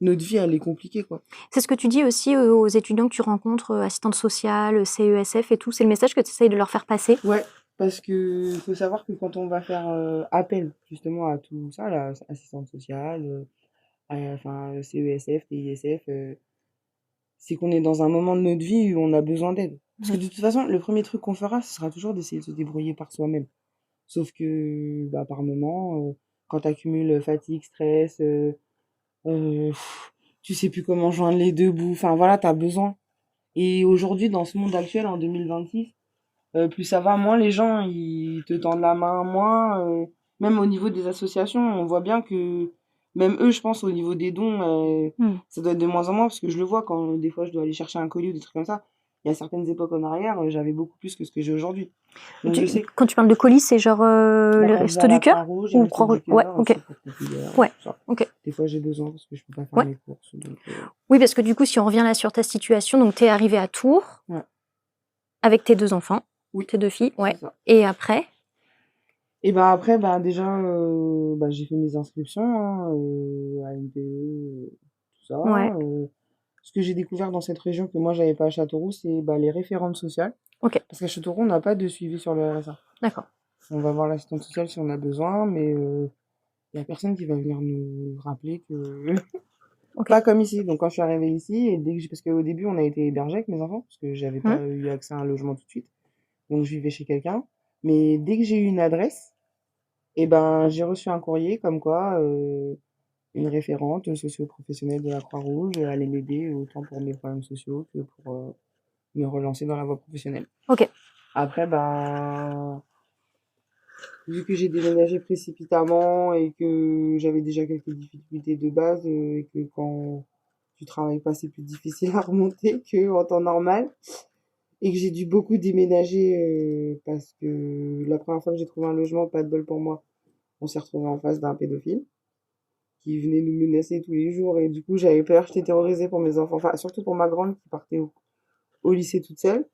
Notre vie, elle est compliquée, quoi. C'est ce que tu dis aussi aux étudiants que tu rencontres, assistantes sociales, CESF et tout. C'est le message que tu essayes de leur faire passer. Ouais, parce que faut savoir que quand on va faire appel justement à tout ça, là, assistante sociale, enfin CESF, TISF, c'est qu'on est dans un moment de notre vie où on a besoin d'aide. Parce que de toute façon, le premier truc qu'on fera, ce sera toujours d'essayer de se débrouiller par soi-même. Sauf que bah, par moment, quand tu accumules fatigue, stress, tu sais plus comment joindre les deux bouts, enfin voilà, tu as besoin. Et aujourd'hui, dans ce monde actuel, en 2026, plus ça va, moins les gens ils te tendent la main, moins même au niveau des associations, on voit bien que Même eux, je pense, au niveau des dons, Mmh. ça doit être de moins en moins parce que je le vois quand des fois je dois aller chercher un colis ou des trucs comme ça. Il y a certaines époques en arrière, j'avais beaucoup plus que ce que j'ai aujourd'hui. Donc je sais, Quand tu parles de colis, c'est genre bah, les quand je vais à Restos la du Cœur Croix-Rouge, les ou Restos Croix-Rouge? du Ouais, Cœur, ok. Secours populaire, Ouais, tout ça. ok. Des fois j'ai besoin parce que je peux pas faire Ouais. mes courses. Donc, Oui, parce que du coup, si on revient là sur ta situation, donc t'es arrivée à Tours ouais. avec tes 2 enfants, Oui, tes 2 filles, ouais. c'est ça. Et après? Et bah après, bah déjà, bah, j'ai fait mes inscriptions hein, à NPE, tout ça. Ouais, Ce que j'ai découvert dans cette région que moi j'avais pas à Châteauroux, c'est bah, les référentes sociales. ok, Parce qu'à Châteauroux, on n'a pas de suivi sur le RSA. d'accord. On va voir l'assistante sociale si on a besoin, mais il n'y a personne qui va venir nous rappeler que Ok. pas comme ici. Donc quand je suis arrivée ici, et dès que parce qu'au début on a été hébergés avec mes enfants, parce que j'avais Mmh. pas eu accès à un logement tout de suite. Donc je vivais chez quelqu'un. Mais dès que j'ai eu une adresse, et ben j'ai reçu un courrier comme quoi une référente socio-professionnelle de la Croix-Rouge allait m'aider autant pour mes problèmes sociaux que pour me relancer dans la voie professionnelle. Ok. Après, ben, vu que j'ai déménagé précipitamment et que j'avais déjà quelques difficultés de base et que quand tu travailles pas, c'est plus difficile à remonter qu'en temps normal et que j'ai dû beaucoup déménager parce que la première fois que j'ai trouvé un logement, pas de bol pour moi, on s'est retrouvé en face d'un pédophile qui venait nous menacer tous les jours et du coup j'avais peur, j'étais terrorisée pour mes enfants, enfin surtout pour ma grande qui partait au lycée toute seule.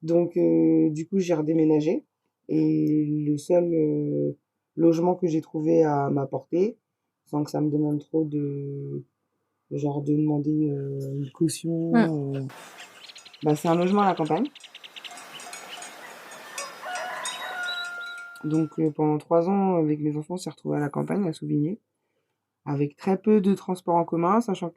Donc du coup j'ai redéménagé et le seul logement que j'ai trouvé à ma portée, sans que ça me demande trop de genre de demander une Mmh. caution, bah, c'est un logement à la campagne. Donc pendant 3 ans avec mes enfants on s'est retrouvés à la campagne à Souvigné avec très peu de transports en commun, sachant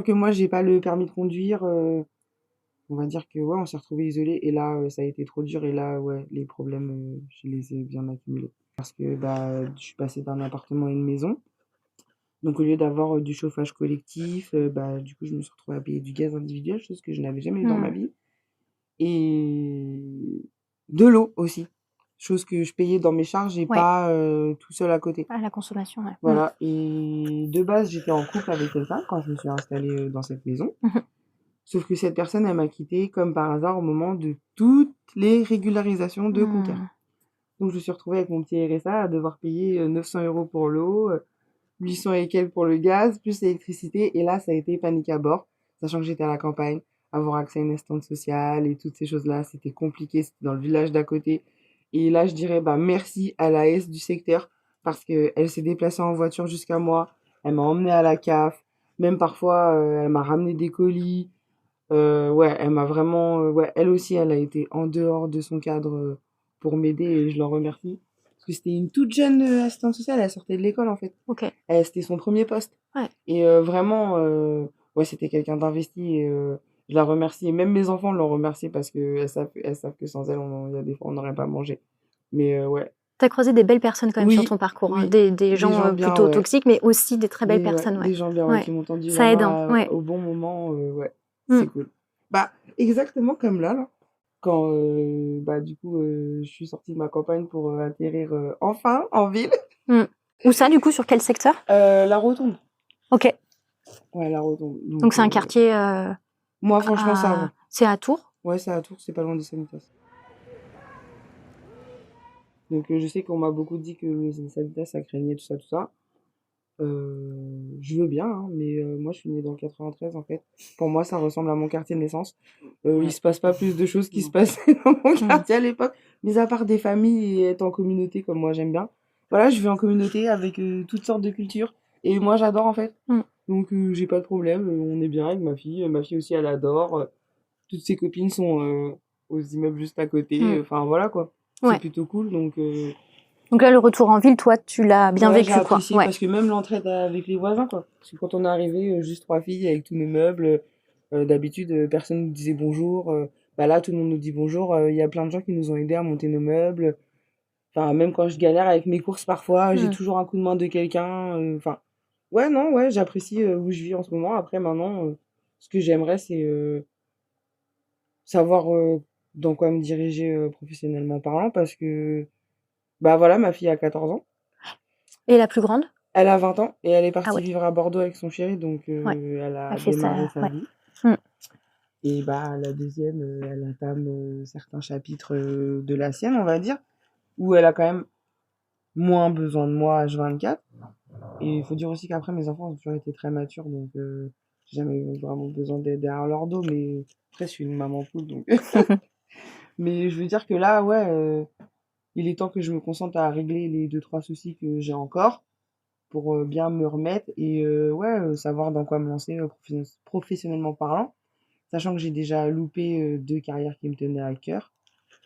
que moi j'ai pas le permis de conduire. On va dire que ouais, on s'est retrouvés isolés et là, ça a été trop dur et là, ouais, les problèmes, je les ai bien accumulés. Parce que bah, je suis passée d'un appartement à une maison. Donc au lieu d'avoir du chauffage collectif, bah, du coup, je me suis retrouvée à payer du gaz individuel, chose que je n'avais jamais eu dans ma Mmh. vie. Et de l'eau aussi, chose que je payais dans mes charges et Ouais, pas tout seul à côté. à la consommation, ouais. Mmh. Voilà. Et de base, j'étais en couple avec quelqu'un quand je me suis installée dans cette maison. Mmh. Sauf que cette personne, elle m'a quittée comme par hasard au moment de toutes les régularisations de compteurs. Mmh. Donc je me suis retrouvée avec mon petit RSA à devoir payer 900 € pour l'eau, 800 et quelques pour le gaz, plus l'électricité. Et là, ça a été panique à bord, sachant que j'étais à la campagne, avoir accès à une assistante sociale et toutes ces choses-là, c'était compliqué, c'était dans le village d'à côté. Et là, je dirais bah, merci à la S du secteur parce qu'elle s'est déplacée en voiture jusqu'à moi, elle m'a emmenée à la CAF, même parfois elle m'a ramené des colis. Ouais, elle m'a vraiment, ouais, elle aussi, elle a été en dehors de son cadre pour m'aider et je l'en remercie. Parce que c'était une toute jeune assistante sociale, elle sortait de l'école en fait. Ok. C'était son premier poste. Ouais. Et vraiment, ouais, c'était quelqu'un d'investi et je la remercie. Et même mes enfants l'ont remercié parce que elles savent que sans elle, il y a des fois, on n'aurait pas mangé. Mais ouais. T'as croisé des belles personnes quand même sur ton Oui, parcours, hein. oui. Des Des gens gens bien, plutôt ouais. toxiques, mais aussi des très belles Ouais, personnes, ouais. des gens bien, ouais, Ouais. qui m'ont tendu la Ça aide, hein. main Ouais. au bon moment, ouais. Mmh. C'est cool. Bah, exactement comme là. Quand, bah, du coup, je suis sortie de ma campagne pour atterrir enfin en ville. Mmh. Où ça, du coup, sur quel secteur? La Rotonde. Ok. Ouais, la Rotonde. Donc c'est un quartier Moi, franchement, ça va. c'est à Tours. Ouais, c'est à Tours, c'est pas loin des Sanitas. Donc, je sais qu'on m'a beaucoup dit que les Sanitas, ça craignait tout ça, tout ça. Je veux bien, hein, mais moi, je suis née dans le 93, en fait. Pour moi, ça ressemble à mon quartier de naissance. Il se passe pas plus de choses qui se passaient dans mon quartier à l'époque, mis à part des familles et être en communauté comme moi, j'aime bien. Voilà, je vis en communauté avec toutes sortes de cultures. Et moi, j'adore, en fait. Mmh. Donc, j'ai pas de problème. On est bien avec ma fille. Ma fille aussi, elle adore. Toutes ses copines sont aux immeubles juste à côté. Mmh. Enfin, voilà, quoi. Ouais. C'est plutôt cool, donc... Donc là, le retour en ville, toi, tu l'as bien Ouais, vécu, j'ai quoi. apprécié Ouais. parce que même l'entraide avec les voisins, quoi. Parce que quand on est arrivé, juste 3 filles avec tous nos meubles, d'habitude, personne nous disait bonjour. Bah là, tout le monde nous dit bonjour. Il y a plein de gens qui nous ont aidés à monter nos meubles. Enfin, même quand je galère avec mes courses, parfois, j'ai Mmh. toujours un coup de main de quelqu'un. Enfin, ouais, non, ouais, j'apprécie où je vis en ce moment. Après, maintenant, ce que j'aimerais, c'est savoir dans quoi me diriger professionnellement parlant parce que, bah voilà, ma fille a 14 ans. Et la plus grande? Elle a 20 ans et elle est Ah partie ouais, vivre à Bordeaux avec son chéri, donc ouais, elle elle a fait démarré ça, sa ouais. vie. Mmh. Et bah, la deuxième, elle entame certains chapitres de la sienne, on va dire, où elle a quand même moins besoin de moi H24. Et il faut dire aussi qu'après, mes enfants ont toujours été très matures, donc j'ai jamais eu vraiment besoin d'être derrière leur dos, mais après, je suis une maman poule, donc. Mais je veux dire que là, ouais, il est temps que je me concentre à régler les deux, trois soucis que j'ai encore pour bien me remettre et ouais, savoir dans quoi me lancer professionnellement parlant. Sachant que j'ai déjà loupé 2 carrières qui me tenaient à cœur.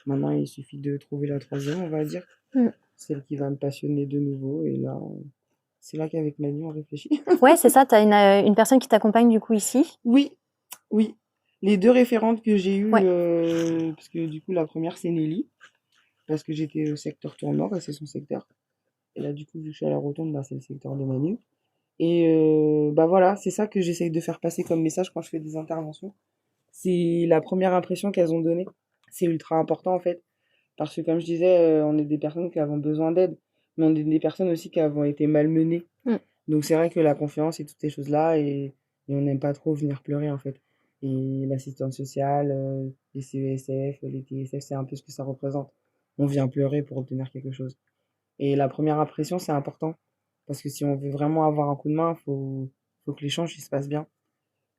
Maintenant, il suffit de trouver la troisième, on va dire, Mmh. celle qui va me passionner de nouveau. Et là, c'est là qu'avec Manu, on réfléchit. Ouais, c'est ça, tu as une personne qui t'accompagne du coup ici? Oui, oui. Les deux référentes que j'ai eues, Ouais. parce que du coup, la première, c'est Nelly, parce que j'étais au secteur Tour Nord et c'est son secteur. Et là, du coup, vu que je suis à la rotonde, bah, c'est le secteur de Manu. Et bah voilà, c'est ça que j'essaye de faire passer comme message quand je fais des interventions. C'est la première impression qu'elles ont donnée. C'est ultra important en fait. Parce que comme je disais, on est des personnes qui avons besoin d'aide, mais on est des personnes aussi qui avons été malmenées. Mmh. Donc c'est vrai que la confiance et toutes ces choses-là, et on n'aime pas trop venir pleurer en fait. Et l'assistante sociale, les CESF, les TSF, c'est un peu ce que ça représente. On vient pleurer pour obtenir quelque chose. Et la première impression, c'est important. Parce que si on veut vraiment avoir un coup de main, faut que l'échange il se passe bien.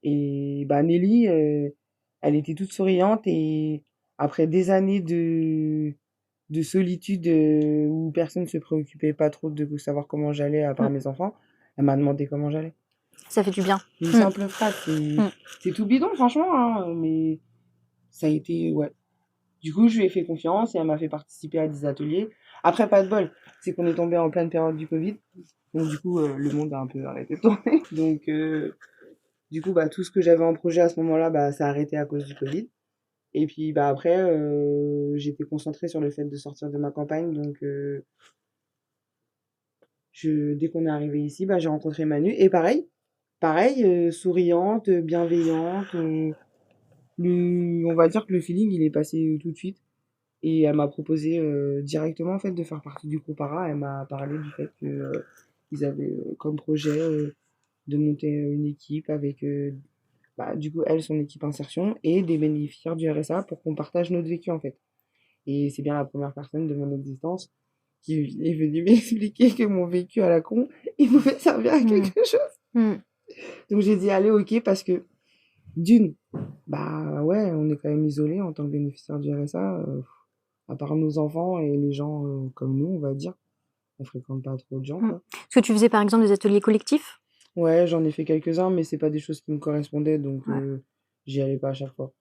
Et bah Nelly, elle était toute souriante et après des années de solitude où personne ne se préoccupait pas trop de savoir comment j'allais à part Mmh. mes enfants, elle m'a demandé comment j'allais. Ça fait du bien. Une Mmh. simple phrase, Mmh. c'est tout bidon franchement, hein, mais ça a été, ouais. Du coup, je lui ai fait confiance et elle m'a fait participer à des ateliers. Après, pas de bol, c'est qu'on est tombé en pleine période du Covid. Donc du coup, le monde a un peu arrêté de tourner. Donc du coup, bah, tout ce que j'avais en projet à ce moment-là, bah, ça a arrêté à cause du Covid. Et puis bah, après, j'étais concentrée sur le fait de sortir de ma campagne. Donc dès qu'on est arrivé ici, bah, j'ai rencontré Manu. Et pareil, souriante, bienveillante. On va dire que le feeling, il est passé tout de suite. Et elle m'a proposé directement en fait de faire partie du groupe ARA. Elle m'a parlé du fait que ils avaient comme projet de monter une équipe avec bah, du coup elle son équipe insertion et des bénéficiaires du RSA pour qu'on partage notre vécu en fait. Et c'est bien la première personne de mon existence qui est venue m'expliquer que mon vécu à la con, il pouvait servir à Mmh. quelque chose. Mmh. Donc j'ai dit allez ok parce que d'une, bah ouais, on est quand même isolé en tant que bénéficiaire du RSA. À part nos enfants et les gens comme nous, on va dire, on fréquente pas trop de gens, Mmh. quoi. Est-ce que tu faisais par exemple des ateliers collectifs? Ouais, j'en ai fait quelques-uns, mais c'est pas des choses qui me correspondaient, donc Ouais. j'y allais pas à chaque fois.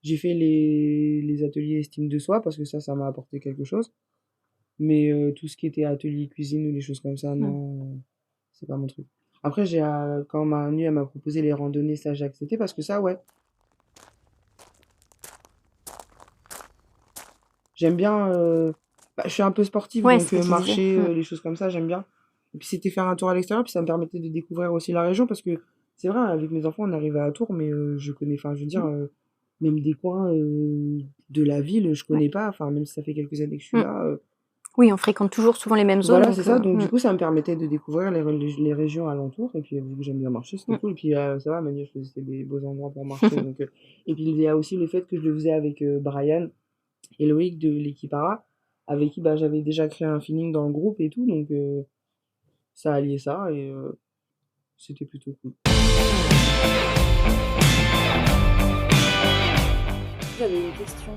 J'ai fait les ateliers estime de soi parce que ça m'a apporté quelque chose. Mais tout ce qui était atelier cuisine ou des choses comme ça, Mmh. non, c'est pas mon truc. Après, quand Manu elle m'a proposé les randonnées, ça j'ai accepté parce que ça, ouais, j'aime bien. Bah, je suis un peu sportive, Ouais, donc c'est ce que tu disais. marcher, Mmh. les choses comme ça, j'aime bien. Et puis c'était faire un tour à l'extérieur, puis ça me permettait de découvrir aussi la région parce que c'est vrai, avec mes enfants, on arrivait à Tours, mais je connais, enfin, je veux dire, Mmh. même des coins de la ville, je Ouais. connais pas. Enfin, même si ça fait quelques années que je suis Mmh. là. Oui, on fréquente toujours souvent les mêmes zones, Voilà, c'est donc ça. Donc, du mmh. coup, ça me permettait de découvrir les régions alentours. Et puis, vu que j'aime bien marcher, c'était Mmh. cool. Et puis, ça va, Manu, je faisais des beaux endroits pour marcher. Donc, et puis, il y a aussi le fait que je le faisais avec Brian et Loïc de l'équipe ARA, avec qui bah, j'avais déjà créé un feeling dans le groupe et tout. Donc, ça alliait ça et c'était plutôt cool. J'avais une question,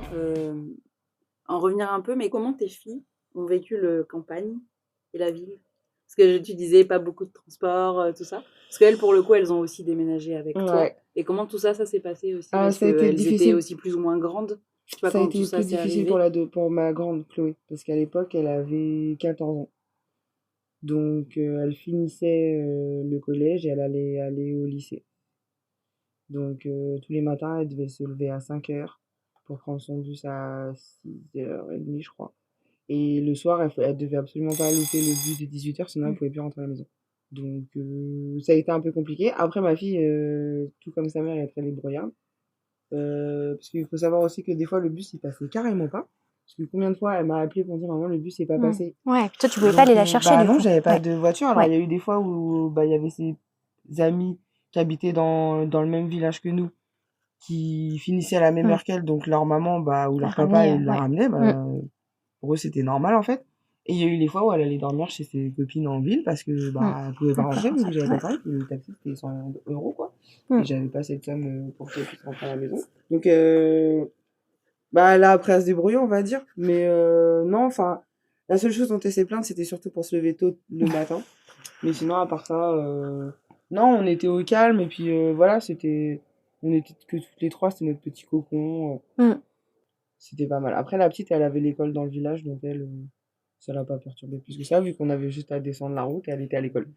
en revenir un peu, mais comment tes filles ont vécu le campagne et la ville? Parce que tu disais pas beaucoup de transport, tout ça. Parce qu'elles, pour le coup, elles ont aussi déménagé avec toi. Ouais. Et comment tout ça, ça s'est passé aussi? Ah, Parce ça a été qu'elles étaient difficile. aussi plus ou moins grandes. Je sais pas Ça a comment tout été ça plus s'est difficile pour arrivé. pour ma grande Chloé, parce qu'à l'époque, elle avait 14 ans. Donc, elle finissait le collège et elle allait aller au lycée. Donc, tous les matins, elle devait se lever à 5 heures pour prendre son bus à 6h30, je crois. Et le soir, elle devait absolument pas louper le bus de 18 heures, sinon elle Mmh. pouvait plus rentrer à la maison. Donc, ça a été un peu compliqué. Après, ma fille, tout comme sa mère, elle est très débrouillarde. Parce qu'il faut savoir aussi que des fois, le bus, il passait carrément pas. Parce que combien de fois elle m'a appelé pour me dire maman le bus est pas passé. Ouais, toi tu pouvais pas aller la chercher Bah du non, coup. j'avais pas Ouais. de voiture. Alors Ouais. il y a eu des fois où bah il y avait ses amis qui habitaient dans le même village que nous, qui finissaient à la même Mm. heure qu'elle, donc leur maman bah ou La leur papa ramener, ils la ouais. ramenaient, bah pour eux c'était normal en fait. Et il y a eu des fois où elle allait dormir chez ses copines en ville parce que bah elle pouvait pas Elle pouvait rentrer pas vu que rentrer, j'avais ouais. pas parlé, que le taxi c'était 100 € quoi. Mm. Et j'avais pas cette somme pour qu'elle puisse rentrer à la maison. Donc bah là après à se débrouiller on va dire. Mais non, enfin la seule chose dont elle s'est plainte c'était surtout pour se lever tôt le matin. Mais sinon à part ça, non on était au calme et puis voilà on était que toutes les trois, c'était notre petit cocon. C'était pas mal. Après la petite elle avait l'école dans le village donc elle ça l'a pas perturbée plus que ça vu qu'on avait juste à descendre la route et elle était à l'école.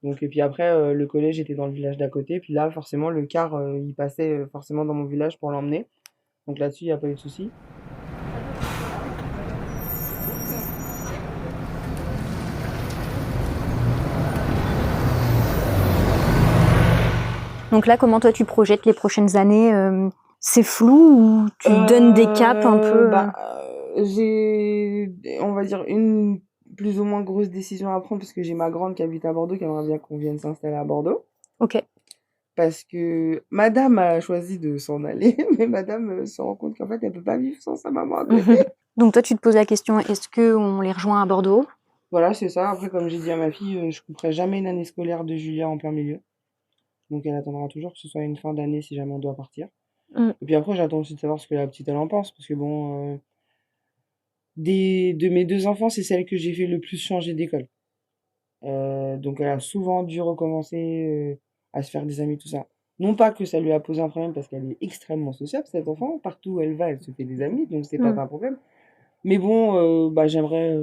Donc et puis après le collège était dans le village d'à côté puis là forcément le car il passait forcément dans mon village pour l'emmener. Donc là-dessus il y a pas eu de souci. Donc là, comment toi tu projettes les prochaines années c'est flou ou tu donnes des caps un peu Bah, j'ai, on va dire, une plus ou moins grosse décision à prendre parce que j'ai ma grande qui habite à Bordeaux qui aimerait bien qu'on vienne s'installer à Bordeaux. Ok. Parce que madame a choisi de s'en aller, mais madame se rend compte qu'en fait, elle peut pas vivre sans sa maman à côté. Donc toi, tu te poses la question, est-ce qu'on les rejoint à Bordeaux? Voilà, c'est ça. Après, comme j'ai dit à ma fille, je couperai jamais une année scolaire de Julia en plein milieu. Donc elle attendra toujours que ce soit une fin d'année si jamais on doit partir. Et puis après, j'attends aussi de savoir ce que la petite elle en pense. Parce que bon, de mes deux enfants, c'est celle que j'ai fait le plus changer d'école. Donc elle a souvent dû recommencer à se faire des amis, tout ça. Non pas que ça lui a posé un problème parce qu'elle est extrêmement sociable, cet enfant. Partout où elle va, elle se fait des amis, donc c'est pas un problème. Mais bon, bah j'aimerais,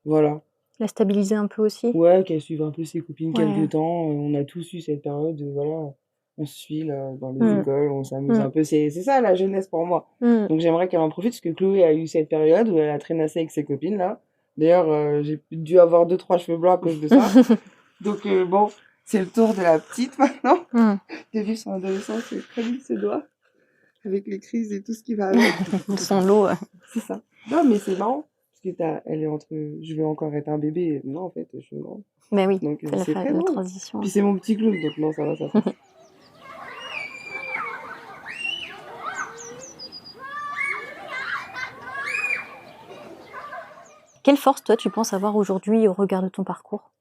voilà. La stabiliser un peu aussi. Ouais, qu'elle suive un peu ses copines Ouais. quelques temps. On a tous eu cette période, voilà, on se file dans les écoles, on s'amuse un peu. C'est ça la jeunesse pour moi. Donc j'aimerais qu'elle en profite parce que Chloé a eu cette période où elle a traînassé avec ses copines là. D'ailleurs, j'ai dû avoir 2-3 cheveux blancs à cause de ça. Donc bon, c'est le tour de la petite maintenant. De vivre son adolescence comme il se doit. Avec les crises et tout ce qui va avec. Son lot. C'est ça. Non, mais c'est marrant. Parce que elle est entre je veux encore être un bébé. Non, en fait, je suis grande. Ben oui, Donc c'est très la drôle. transition. Puis c'est mon petit clown, donc non, ça va, ça passe. Quelle force, toi, tu penses avoir aujourd'hui au regard de ton parcours?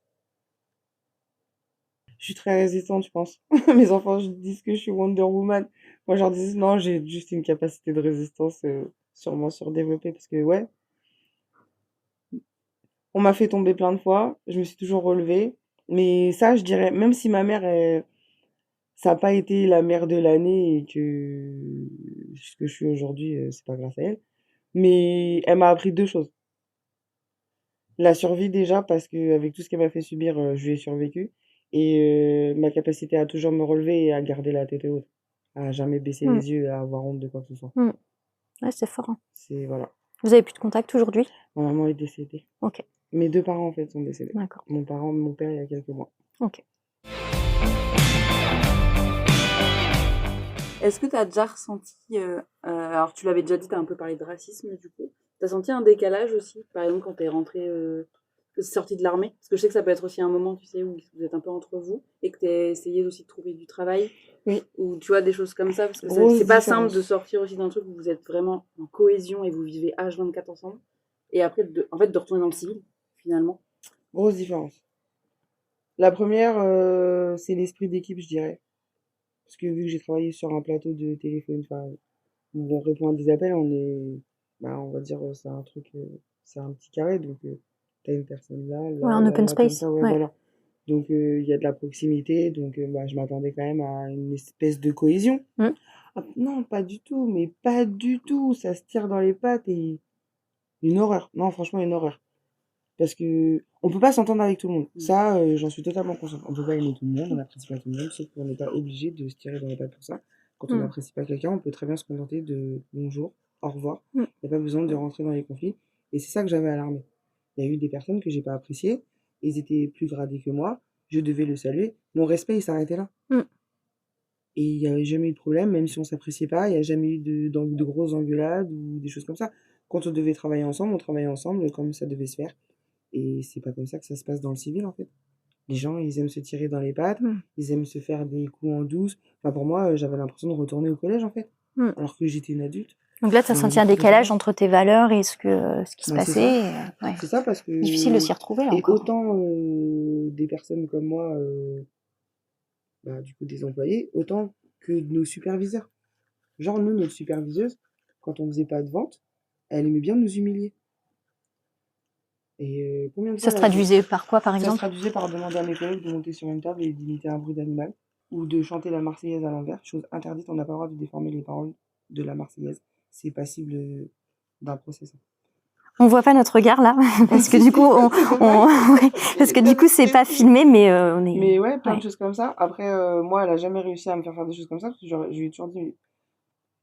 Je suis très résistante, je pense. Mes enfants disent que je suis Wonder Woman. Moi, je leur dis non, j'ai juste une capacité de résistance sûrement surdéveloppée. Parce que, ouais, on m'a fait tomber plein de fois. Je me suis toujours relevée. Mais ça, je dirais, même si ma mère, ça n'a pas été la mère de l'année et que ce que je suis aujourd'hui, c'est pas grâce à elle. Mais elle m'a appris deux choses. La survie déjà, parce qu'avec tout ce qu'elle m'a fait subir, je lui ai survécu. Et ma capacité à toujours me relever et à garder la tête haute. À jamais baisser les yeux et à avoir honte de quoi que ce soit. Ouais, c'est fort. Hein. C'est, voilà. Vous avez plus de contact aujourd'hui? Ma maman est décédée. Ok. Mes deux parents, en fait, sont décédés. D'accord. Mon père, il y a quelques mois. Ok. Est-ce que tu as déjà ressenti, alors tu l'avais déjà dit, tu as un peu parlé de racisme du coup, tu as senti un décalage aussi, par exemple quand tu es rentrée, que c'est sorti de l'armée? Parce que je sais que ça peut être aussi un moment, tu sais, où vous êtes un peu entre vous et que tu as essayé aussi de trouver du travail. Oui. Ou tu vois, des choses comme ça, parce que c'est pas simple de sortir aussi d'un truc où vous êtes vraiment en cohésion et vous vivez H24 ensemble. Et après, de retourner dans le civil, finalement. Grosse différence. La première, c'est l'esprit d'équipe, je dirais. Parce que vu que j'ai travaillé sur un plateau de téléphone, où on répond à des appels, on va dire, c'est un truc, c'est un petit carré, donc t'as une personne là, un open là, comme space. ça, ouais, voilà. Donc il y a de la proximité, donc je m'attendais quand même à une espèce de cohésion. Ah, non, pas du tout, mais pas du tout. Ça se tire dans les pattes et une horreur. Non, franchement, une horreur. Parce que on peut pas s'entendre avec tout le monde. Ça, j'en suis totalement consciente. On peut pas aimer tout le monde, on n'apprécie pas tout le monde, sauf qu'on n'est pas obligé de se tirer dans les pattes pour ça. Quand on n'apprécie pas quelqu'un, on peut très bien se contenter de bonjour, au revoir. Il n'y a pas besoin de rentrer dans les conflits. Et c'est ça que j'avais à l'armée. Il y a eu des personnes que j'ai pas appréciées, ils étaient plus gradés que moi, je devais le saluer. Mon respect, il s'arrêtait là. Et il n'y avait jamais eu de problème, même si on s'appréciait pas, il n'y a jamais eu de grosses engueulades ou des choses comme ça. Quand on devait travailler ensemble, on travaillait ensemble comme ça devait se faire. Et c'est pas comme ça que ça se passe dans le civil, en fait. Les gens, ils aiment se tirer dans les pattes, ils aiment se faire des coups en douce. Enfin, pour moi, j'avais l'impression de retourner au collège, en fait. Alors que j'étais une adulte. Donc là, tu as Dans senti un l'école de décalage commerce. entre tes valeurs et ce qui se Bah, c'est ça. passait. Ouais. C'est ça parce que... Difficile de s'y retrouver, là, Et encore. autant des personnes comme moi, bah, du coup, des employés, autant que nos superviseurs. Genre, nous, notre superviseuse, quand on faisait pas de vente, elle aimait bien nous humilier. Et combien de Ça fois se elle a dit- traduisait par quoi, par Ça se exemple? traduisait par demander à mes collègues de monter sur une table et d'imiter un bruit d'animal, ou de chanter la Marseillaise à l'envers, chose interdite, on n'a pas le droit de déformer les paroles de la Marseillaise. C'est passible d'un procès, ça. On voit pas notre regard là, parce que du coup, ouais, parce que du coup, c'est pas filmé, mais on est. Mais ouais, plein de Ouais. choses comme ça. Après, moi, elle a jamais réussi à me faire des choses comme ça, parce que je lui ai toujours dit,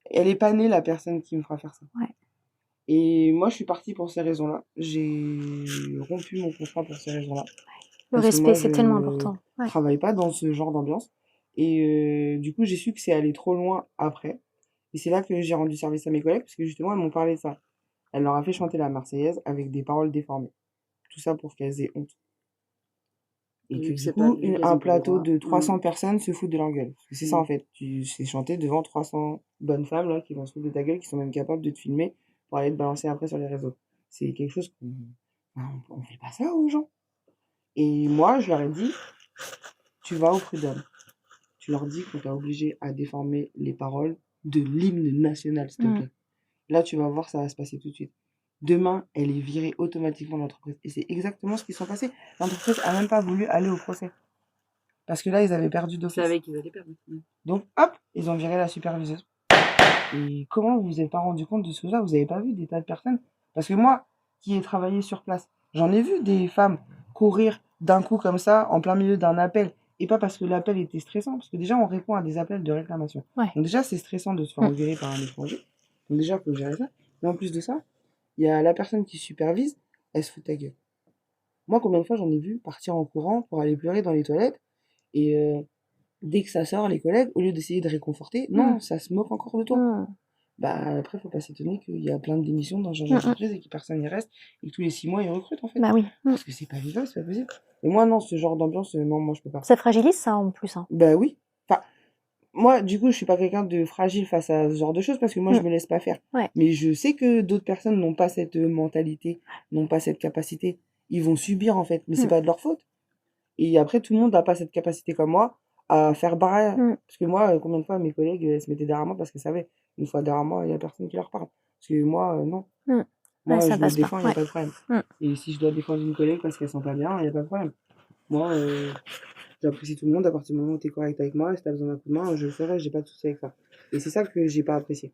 elle est pas née la personne qui me fera faire ça. Ouais. Et moi, je suis partie pour ces raisons-là. J'ai rompu mon contrat pour ces raisons-là. Le Parce que respect, moi, c'est je tellement ne important. Ouais. travaille pas dans ce genre d'ambiance. Et du coup, j'ai su que c'est allé trop loin après. Et c'est là que j'ai rendu service à mes collègues, parce que justement, elles m'ont parlé de ça. Elle leur a fait chanter la Marseillaise avec des paroles déformées. Tout ça pour qu'elles aient honte. Et que du coup, un plateau de 300 personnes se fout de leur gueule. Parce que c'est ça en fait. Tu sais chanter devant 300 bonnes femmes là, qui vont se foutre de ta gueule, qui sont même capables de te filmer pour aller te balancer après sur les réseaux. C'est quelque chose qu'on on fait pas ça aux gens. Et moi, je leur ai dit, tu vas au prud'homme. Tu leur dis qu'on t'a obligé à déformer les paroles de l'hymne national, s'il te plaît. Là, tu vas voir, ça va se passer tout de suite. Demain, elle est virée automatiquement de l'entreprise. Et c'est exactement ce qui s'est passé. L'entreprise a même pas voulu aller au procès. Parce que là, ils avaient perdu d'office. Ils savaient qu'ils allaient perdre. Donc, hop, ils ont viré la superviseuse. Et comment vous vous êtes pas rendu compte de ce là? Vous avez pas vu des tas de personnes? Parce que moi, qui ai travaillé sur place, j'en ai vu des femmes courir d'un coup comme ça, en plein milieu d'un appel. Et pas parce que l'appel était stressant, parce que déjà, on répond à des appels de réclamation. Ouais. Donc déjà, c'est stressant de se faire engueuler par un étranger. Donc déjà, il faut gérer ça. Mais en plus de ça, il y a la personne qui supervise, elle se fout de ta gueule. Moi, combien de fois j'en ai vu partir en courant pour aller pleurer dans les toilettes, et dès que ça sort, les collègues, au lieu d'essayer de réconforter, non, ça se moque encore de toi. Bah après, faut pas s'étonner qu'il y a plein de démissions dans ce genre d'entreprise et que personne n'y reste, et que tous les 6 mois, ils recrutent en fait. Bah oui. Parce que c'est pas vivable, c'est pas possible. Et moi, non, ce genre d'ambiance, non, moi, je peux pas. Ça fragilise ça en plus. Hein. Bah oui. Enfin, moi, du coup, je suis pas quelqu'un de fragile face à ce genre de choses parce que moi, je me laisse pas faire. Ouais. Mais je sais que d'autres personnes n'ont pas cette mentalité, n'ont pas cette capacité. Ils vont subir, en fait. Mais c'est pas de leur faute. Et après, tout le monde n'a pas cette capacité comme moi à faire barrière. Parce que moi, combien de fois mes collègues se mettaient derrière moi parce qu'elles savaient. Une fois derrière moi, il y a personne qui leur parle. Parce que moi, non. Moi, ça je me passe pas. défends, il n'y a pas de problème. Et si je dois défendre une collègue parce qu'elle sent pas bien, il n'y a pas de problème. Moi, j'apprécie tout le monde à partir du moment où tu es correct avec moi. Si tu as besoin d'un coup de main, je le ferai, j'ai pas de souci avec ça. Et c'est ça que j'ai pas apprécié.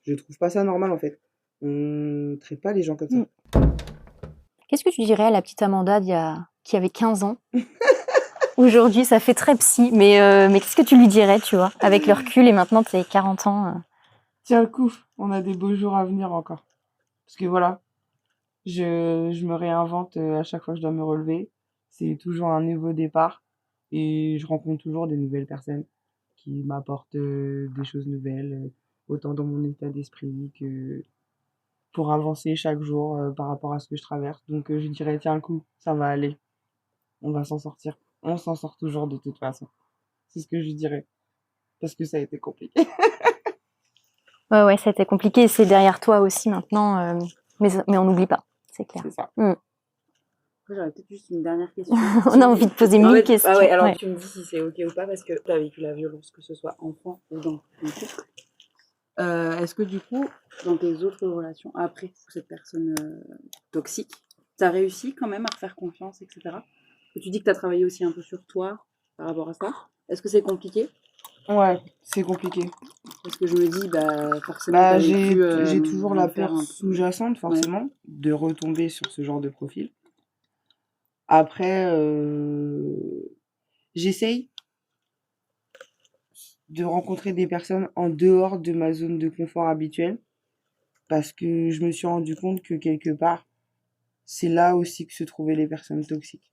Je trouve pas ça normal en fait. On traite pas les gens comme ça. Qu'est-ce que tu dirais à la petite Amanda qui avait 15 ans? Aujourd'hui, ça fait très psy, mais qu'est-ce que tu lui dirais, tu vois, avec le recul et maintenant tu as 40 ans Tiens le coup, on a des beaux jours à venir encore. Parce que voilà, je me réinvente à chaque fois que je dois me relever. C'est toujours un nouveau départ et je rencontre toujours des nouvelles personnes qui m'apportent des choses nouvelles, autant dans mon état d'esprit que pour avancer chaque jour par rapport à ce que je traverse. Donc je dirais, tiens le coup, ça va aller. On va s'en sortir. On s'en sort toujours de toute façon. C'est ce que je dirais. Parce que ça a été compliqué. Ouais, ça a été compliqué. C'est derrière toi aussi maintenant. Mais on n'oublie pas, c'est clair. C'est ça. Après, j'aurais peut-être juste une dernière question. On a envie de poser mille questions. Ah ouais, alors tu me dis si c'est ok ou pas, parce que tu as vécu la violence, que ce soit enfant ou dans ton couple. Est-ce que du coup, dans tes autres relations, après cette personne toxique, tu as réussi quand même à refaire confiance, etc. Et tu dis que tu as travaillé aussi un peu sur toi par rapport à ça. Est-ce que c'est compliqué? Ouais, c'est compliqué. Parce que je me dis, forcément, j'ai toujours la peur sous-jacente, forcément, de retomber sur ce genre de profil. Après, j'essaye de rencontrer des personnes en dehors de ma zone de confort habituelle. Parce que je me suis rendu compte que quelque part, c'est là aussi que se trouvaient les personnes toxiques.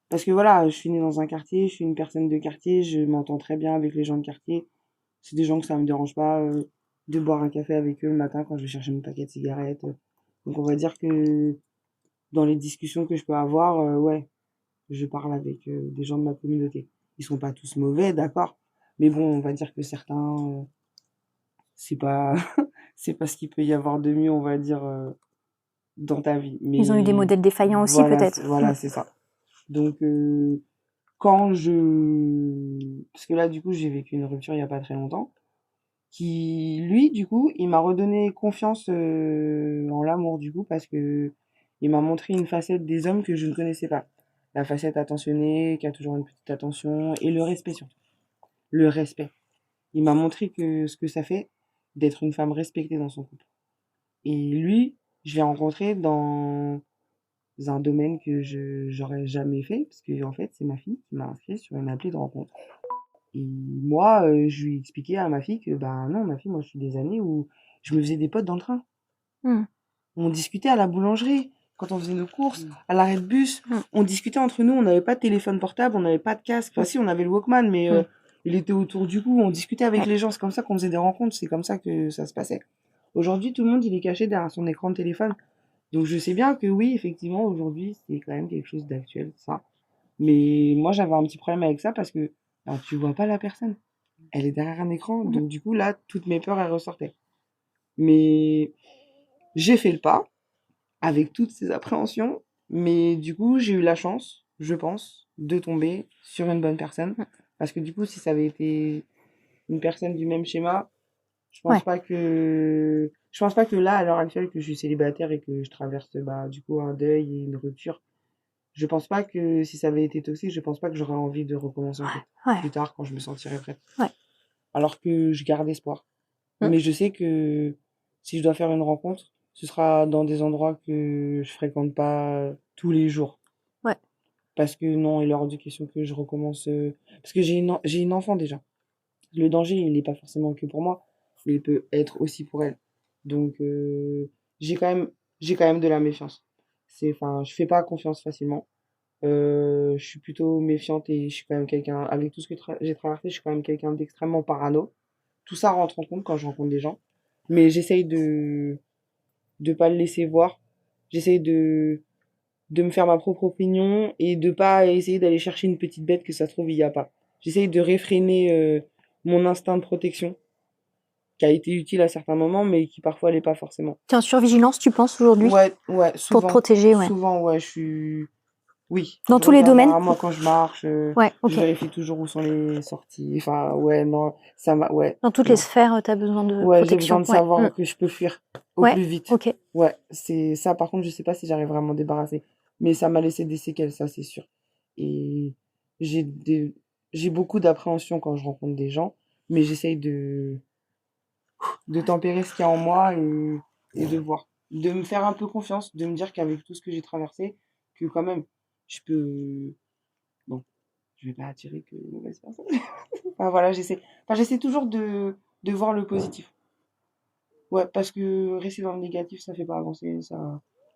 Parce que voilà, je suis née dans un quartier, je suis une personne de quartier, je m'entends très bien avec les gens de quartier. C'est des gens que ça me dérange pas de boire un café avec eux le matin quand je vais chercher mon paquet de cigarettes. Donc on va dire que dans les discussions que je peux avoir, ouais, je parle avec des gens de ma communauté. Ils sont pas tous mauvais, d'accord, mais bon, on va dire que certains, c'est pas c'est pas ce qu'il peut y avoir de mieux, on va dire, dans ta vie. Ils ont eu des Mais modèles défaillants aussi, voilà, peut-être. voilà, c'est ça. Donc quand parce que là, du coup, j'ai vécu une rupture il y a pas très longtemps, qui lui, du coup, il m'a redonné confiance en l'amour, du coup, parce que il m'a montré une facette des hommes que je ne connaissais pas. La facette attentionnée, qui a toujours une petite attention, et le respect surtout. Le respect. Il m'a montré que ce que ça fait d'être une femme respectée dans son couple. Et lui, je l'ai rencontré dans un domaine que j'aurais jamais fait, parce que en fait, c'est ma fille qui m'a inscrit sur une appli de rencontre. Et moi, je lui ai expliqué à ma fille que, bah non, ma fille, moi, je suis des années où je me faisais des potes dans le train. Mm. On discutait à la boulangerie, quand on faisait nos courses, à l'arrêt de bus. Mm. On discutait entre nous, on n'avait pas de téléphone portable, on n'avait pas de casque. Enfin, si, on avait le Walkman, mais il était autour du cou. On discutait avec les gens. C'est comme ça qu'on faisait des rencontres. C'est comme ça que ça se passait. Aujourd'hui, tout le monde, il est caché derrière son écran de téléphone. Donc, je sais bien que oui, effectivement, aujourd'hui, c'est quand même quelque chose d'actuel, ça. Mais moi, j'avais un petit problème avec ça parce que alors, tu vois pas la personne. Elle est derrière un écran. Donc, du coup, là, toutes mes peurs, elles ressortaient. Mais j'ai fait le pas avec toutes ces appréhensions. Mais du coup, j'ai eu la chance, je pense, de tomber sur une bonne personne. Parce que du coup, si ça avait été une personne du même schéma, je pense Ouais. pas que là, à l'heure actuelle, que je suis célibataire et que je traverse bah, du coup un deuil et une rupture, je pense pas que si ça avait été toxique, je pense pas que j'aurais envie de recommencer en fait, Ouais. plus tard quand je me sentirais prête. Ouais. Alors que je garde espoir. Mm. Mais je sais que si je dois faire une rencontre, ce sera dans des endroits que je fréquente pas tous les jours. Ouais. Parce que non, il est hors de question que je recommence. Parce que j'ai une enfant déjà. Le danger, il n'est pas forcément que pour moi, mais il peut être aussi pour elle. Donc j'ai quand même de la méfiance. Enfin, je fais pas confiance facilement. Je suis plutôt méfiante et je suis quand même quelqu'un, avec tout ce que j'ai traversé, je suis quand même quelqu'un d'extrêmement parano. Tout ça rentre en compte quand je rencontre des gens. Mais j'essaye de pas le laisser voir. J'essaye de me faire ma propre opinion et de pas essayer d'aller chercher une petite bête que ça se trouve il y a pas. J'essaye de réfréner mon instinct de protection qui a été utile à certains moments mais qui parfois l'est pas forcément. Tu es en survigilance, tu penses, aujourd'hui, Ouais, pour te protéger, ouais. Souvent, ouais, je suis. Oui. Dans Je tous les regarde domaines. derrière moi quand je marche. Ouais, ok. Je vérifie toujours où sont les sorties. Enfin, ouais, non, ça m'a. Ouais. Dans toutes non. les sphères, tu as besoin de Ouais, j'ai protection. besoin de savoir que je peux fuir au Ouais, plus vite. ok. Ouais, c'est ça. Par contre, je sais pas si j'arrive vraiment à m'en débarrasser. Mais ça m'a laissé des séquelles, ça, c'est sûr. Et j'ai des... j'ai beaucoup d'appréhension quand je rencontre des gens, mais j'essaye de tempérer ce qu'il y a en moi et de voir. De me faire un peu confiance, de me dire qu'avec tout ce que j'ai traversé, que quand même, je peux. Bon, je vais pas attirer que les mauvaises personnes. Enfin, voilà, j'essaie toujours de voir le positif. Ouais, parce que rester dans le négatif, ça fait pas avancer,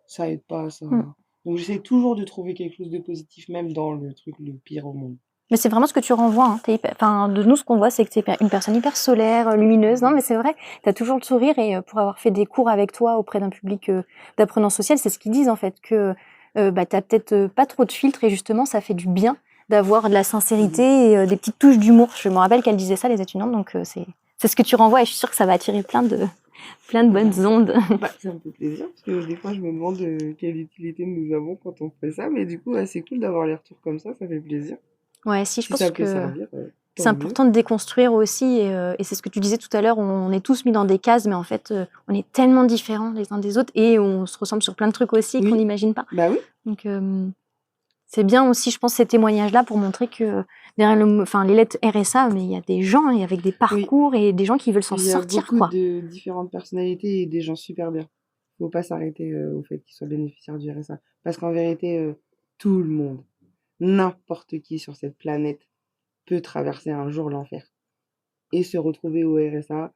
ça aide pas, ça. Mm. Donc j'essaie toujours de trouver quelque chose de positif, même dans le truc le pire au monde. Mais c'est vraiment ce que tu renvoies. Hein. Enfin, de nous, ce qu'on voit, c'est que tu es une personne hyper solaire, lumineuse. Non, mais c'est vrai, tu as toujours le sourire. Et pour avoir fait des cours avec toi auprès d'un public d'apprenants social, c'est ce qu'ils disent en fait, que bah, tu n'as peut-être pas trop de filtres et justement, ça fait du bien d'avoir de la sincérité et des petites touches d'humour. Je me rappelle qu'elle disait ça, les étudiantes, donc c'est ce que tu renvoies et je suis sûre que ça va attirer plein de bonnes ondes. Bah, ça me fait plaisir, parce que des fois je me demande quelle utilité nous avons quand on fait ça, mais du coup, c'est cool d'avoir les retours comme ça fait plaisir. Ouais, si, je Si pense ça peut que servir, c'est tant important de déconstruire aussi, et c'est ce que tu disais tout à l'heure, on est tous mis dans des cases, mais en fait, on est tellement différents les uns des autres, et on se ressemble sur plein de trucs aussi Oui. qu'on n'imagine pas. Bah oui. Donc, c'est bien aussi, je pense, ces témoignages-là pour montrer que derrière les lettres RSA, mais il y a des gens et avec des parcours et des gens qui veulent s'en sortir, Il y a quoi. beaucoup de différentes personnalités et des gens super bien. Faut pas s'arrêter au fait qu'ils soient bénéficiaires du RSA. Parce qu'en vérité, tout le monde, n'importe qui sur cette planète peut traverser un jour l'enfer et se retrouver au RSA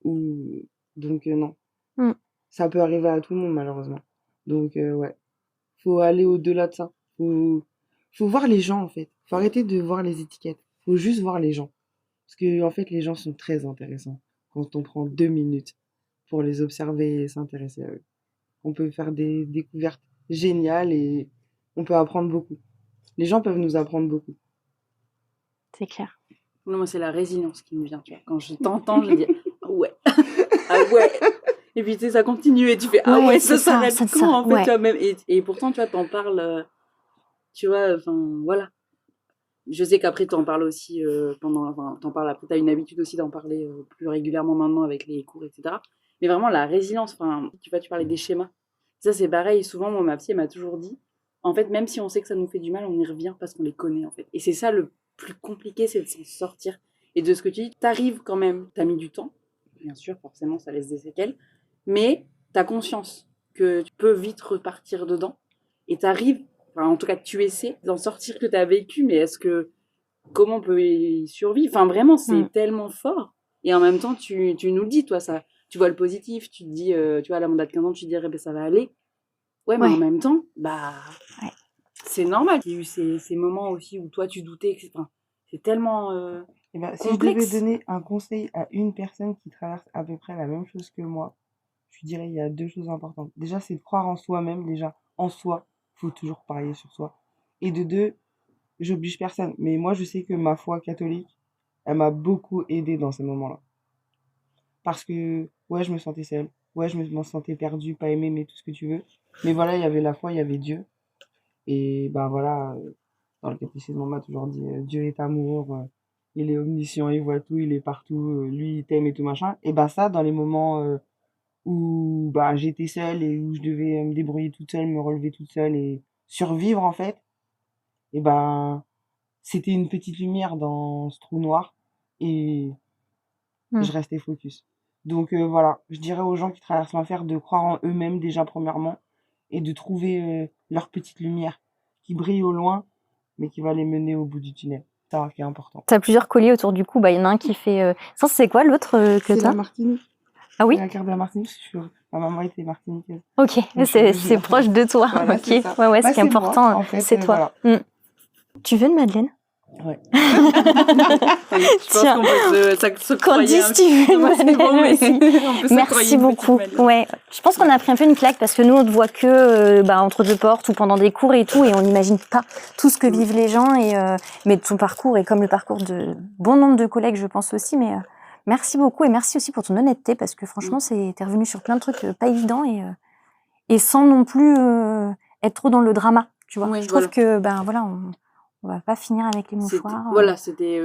ou donc non. Mm. Ça peut arriver à tout le monde malheureusement. Donc ouais, faut aller au-delà de ça. Faut voir les gens en fait. Faut arrêter de voir les étiquettes. Faut juste voir les gens. Parce que en fait les gens sont très intéressants. quand on prend 2 minutes pour les observer et s'intéresser à eux. On peut faire des découvertes géniales et on peut apprendre beaucoup. Les gens peuvent nous apprendre beaucoup. C'est clair. Non, moi, c'est la résilience qui me vient, tu vois. Quand je t'entends, je dis « Ah ouais, ah ouais !» Et puis, tu sais, ça continue et tu fais « Ah ouais, ça s'arrête quand, en fait, ouais. tu vois, même... Et pourtant, tu vois, t'en parles, tu vois, enfin, voilà. Je sais qu'après, t'en parles aussi t'en parles après, t'as une habitude aussi d'en parler plus régulièrement maintenant avec les cours, etc. Mais vraiment, la résilience, enfin, tu vois, tu parlais des schémas. Ça, c'est pareil. Souvent, moi, ma psy, elle m'a toujours dit, en fait, même si on sait que ça nous fait du mal, on y revient parce qu'on les connaît, en fait. Et c'est ça le plus compliqué, c'est de s'en sortir. Et de ce que tu dis, t'arrives quand même, t'as mis du temps. Bien sûr, forcément, ça laisse des séquelles. Mais t'as conscience que tu peux vite repartir dedans. Et t'arrives, enfin, en tout cas, tu essaies d'en sortir que t'as vécu, mais comment on peut y survivre? Enfin, vraiment, c'est tellement fort. Et en même temps, tu nous le dis, toi, ça, tu vois le positif, tu te dis, tu vois, à la mandat de 15 ans, tu te dis, ben, ça va aller. Ouais, mais en même temps, c'est normal. Il y a eu ces moments aussi où toi, tu doutais, etc. C'est tellement si je devais donner un conseil à une personne qui traverse à peu près la même chose que moi, je dirais il y a 2 choses importantes. Déjà, c'est de croire en soi-même. Déjà, en soi, il faut toujours parier sur soi. Et de 2, j'oblige personne. Mais moi, je sais que ma foi catholique, elle m'a beaucoup aidée dans ces moments-là. Parce que, ouais, je me sentais seule. Ouais, je me sentais perdue, pas aimée, mais tout ce que tu veux. Mais voilà, il y avait la foi, il y avait Dieu. Et ben voilà, dans le catéchisme, on m'a toujours dit Dieu est amour, il est omniscient, il voit tout, il est partout, lui, il t'aime et tout machin. Et ben ça, dans les moments où bah, j'étais seule et où je devais me débrouiller toute seule, me relever toute seule et survivre en fait, et ben c'était une petite lumière dans ce trou noir et je restais focus. Donc voilà, je dirais aux gens qui traversent l'enfer de croire en eux-mêmes déjà premièrement et de trouver leur petite lumière qui brille au loin mais qui va les mener au bout du tunnel. C'est ça qui est important. T'as plusieurs colliers autour du cou, il y en a un qui fait... Ça, c'est quoi l'autre que c'est t'as? La Martinique. Ah oui? C'est la carte de la Martinique, ma maman était martiniquaise. Ok, c'est proche de toi. Voilà, ok, c'est ça. ouais, ce qui est important, moi, en fait, c'est toi. Voilà. Tu veux une madeleine? Ouais. Je pense qu'on peut se Candice, tu veux une madeleine aussi. Merci beaucoup. Ouais, je pense qu'on a pris un peu une claque parce que nous, on ne voit que entre 2 portes ou pendant des cours et tout, et on n'imagine pas tout ce que vivent les gens. Mais de ton parcours, et comme le parcours de bon nombre de collègues, je pense aussi, mais... Merci beaucoup et merci aussi pour ton honnêteté parce que franchement, t'es revenu sur plein de trucs pas évidents et sans non plus être trop dans le drama, tu vois. Oui, je trouve que on va pas finir avec les mouchoirs. Voilà, c'était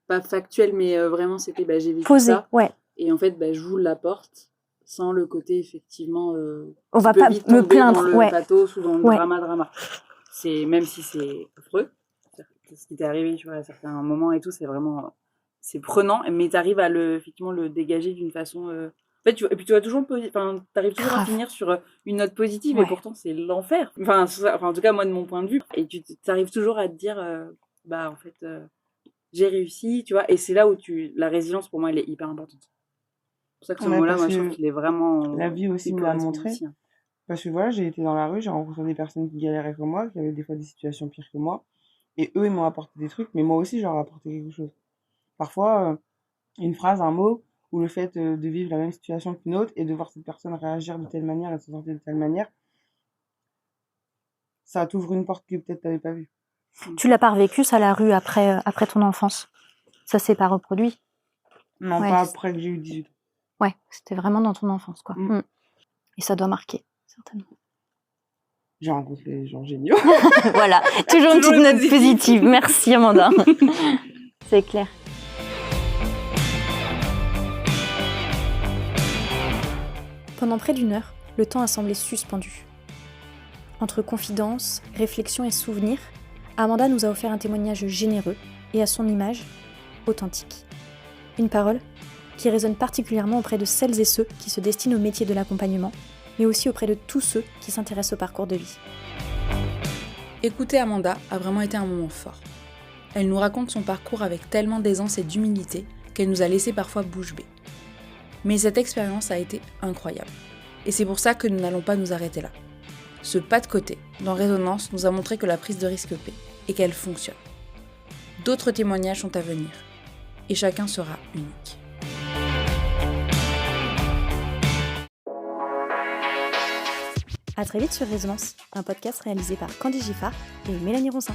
pas factuel, mais vraiment c'était j'ai vécu posé, ça. Ouais. Et en fait, j'ouvre la porte sans le côté effectivement. On va pas me plaindre, dans le pathos ou dans le drama. C'est même si c'est affreux, ce qui t'est arrivé, tu vois, à certains moments et tout, c'est vraiment c'est prenant, mais t'arrives à effectivement le dégager d'une façon. En fait, et puis tu vas toujours t'arrives toujours à finir sur une note positive et pourtant c'est l'enfer. Enfin, en tout cas moi de mon point de vue. Et tu arrives toujours à te dire, en fait, j'ai réussi, tu vois. Et c'est là où la résilience pour moi elle est hyper importante. C'est pour ça que ce mot-là, moi je trouve qu'il est vraiment. La vie aussi me l'a montré. Aussi, hein. Parce que voilà, j'ai été dans la rue, j'ai rencontré des personnes qui galéraient comme moi, qui avaient des fois des situations pires que moi. Et eux, ils m'ont apporté des trucs, mais moi aussi, je leur ai apporté quelque chose. Parfois, une phrase, un mot, ou le fait de vivre la même situation qu'une autre et de voir cette personne réagir de telle manière et se sentir de telle manière, ça t'ouvre une porte que peut-être t'avais pas vue. Tu l'as pas revécu, ça, la rue, après ton enfance? Ça s'est pas reproduit? Non, pas après que j'ai eu 18 ans. Ouais, c'était vraiment dans ton enfance, quoi. Et ça doit marquer, certainement. J'ai rencontré des gens géniaux. Voilà, toujours une petite note positive. Merci, Amanda. C'est clair. Pendant près d'1 heure, le temps a semblé suspendu. Entre confidences, réflexions et souvenirs, Amanda nous a offert un témoignage généreux et à son image, authentique. Une parole qui résonne particulièrement auprès de celles et ceux qui se destinent au métier de l'accompagnement, mais aussi auprès de tous ceux qui s'intéressent au parcours de vie. Écouter Amanda a vraiment été un moment fort. Elle nous raconte son parcours avec tellement d'aisance et d'humilité qu'elle nous a laissé parfois bouche bée. Mais cette expérience a été incroyable. Et c'est pour ça que nous n'allons pas nous arrêter là. Ce pas de côté, dans Résonance, nous a montré que la prise de risque paie et qu'elle fonctionne. D'autres témoignages sont à venir. Et chacun sera unique. À très vite sur Résonance, un podcast réalisé par Candy Giffard et Mélanie Roncin.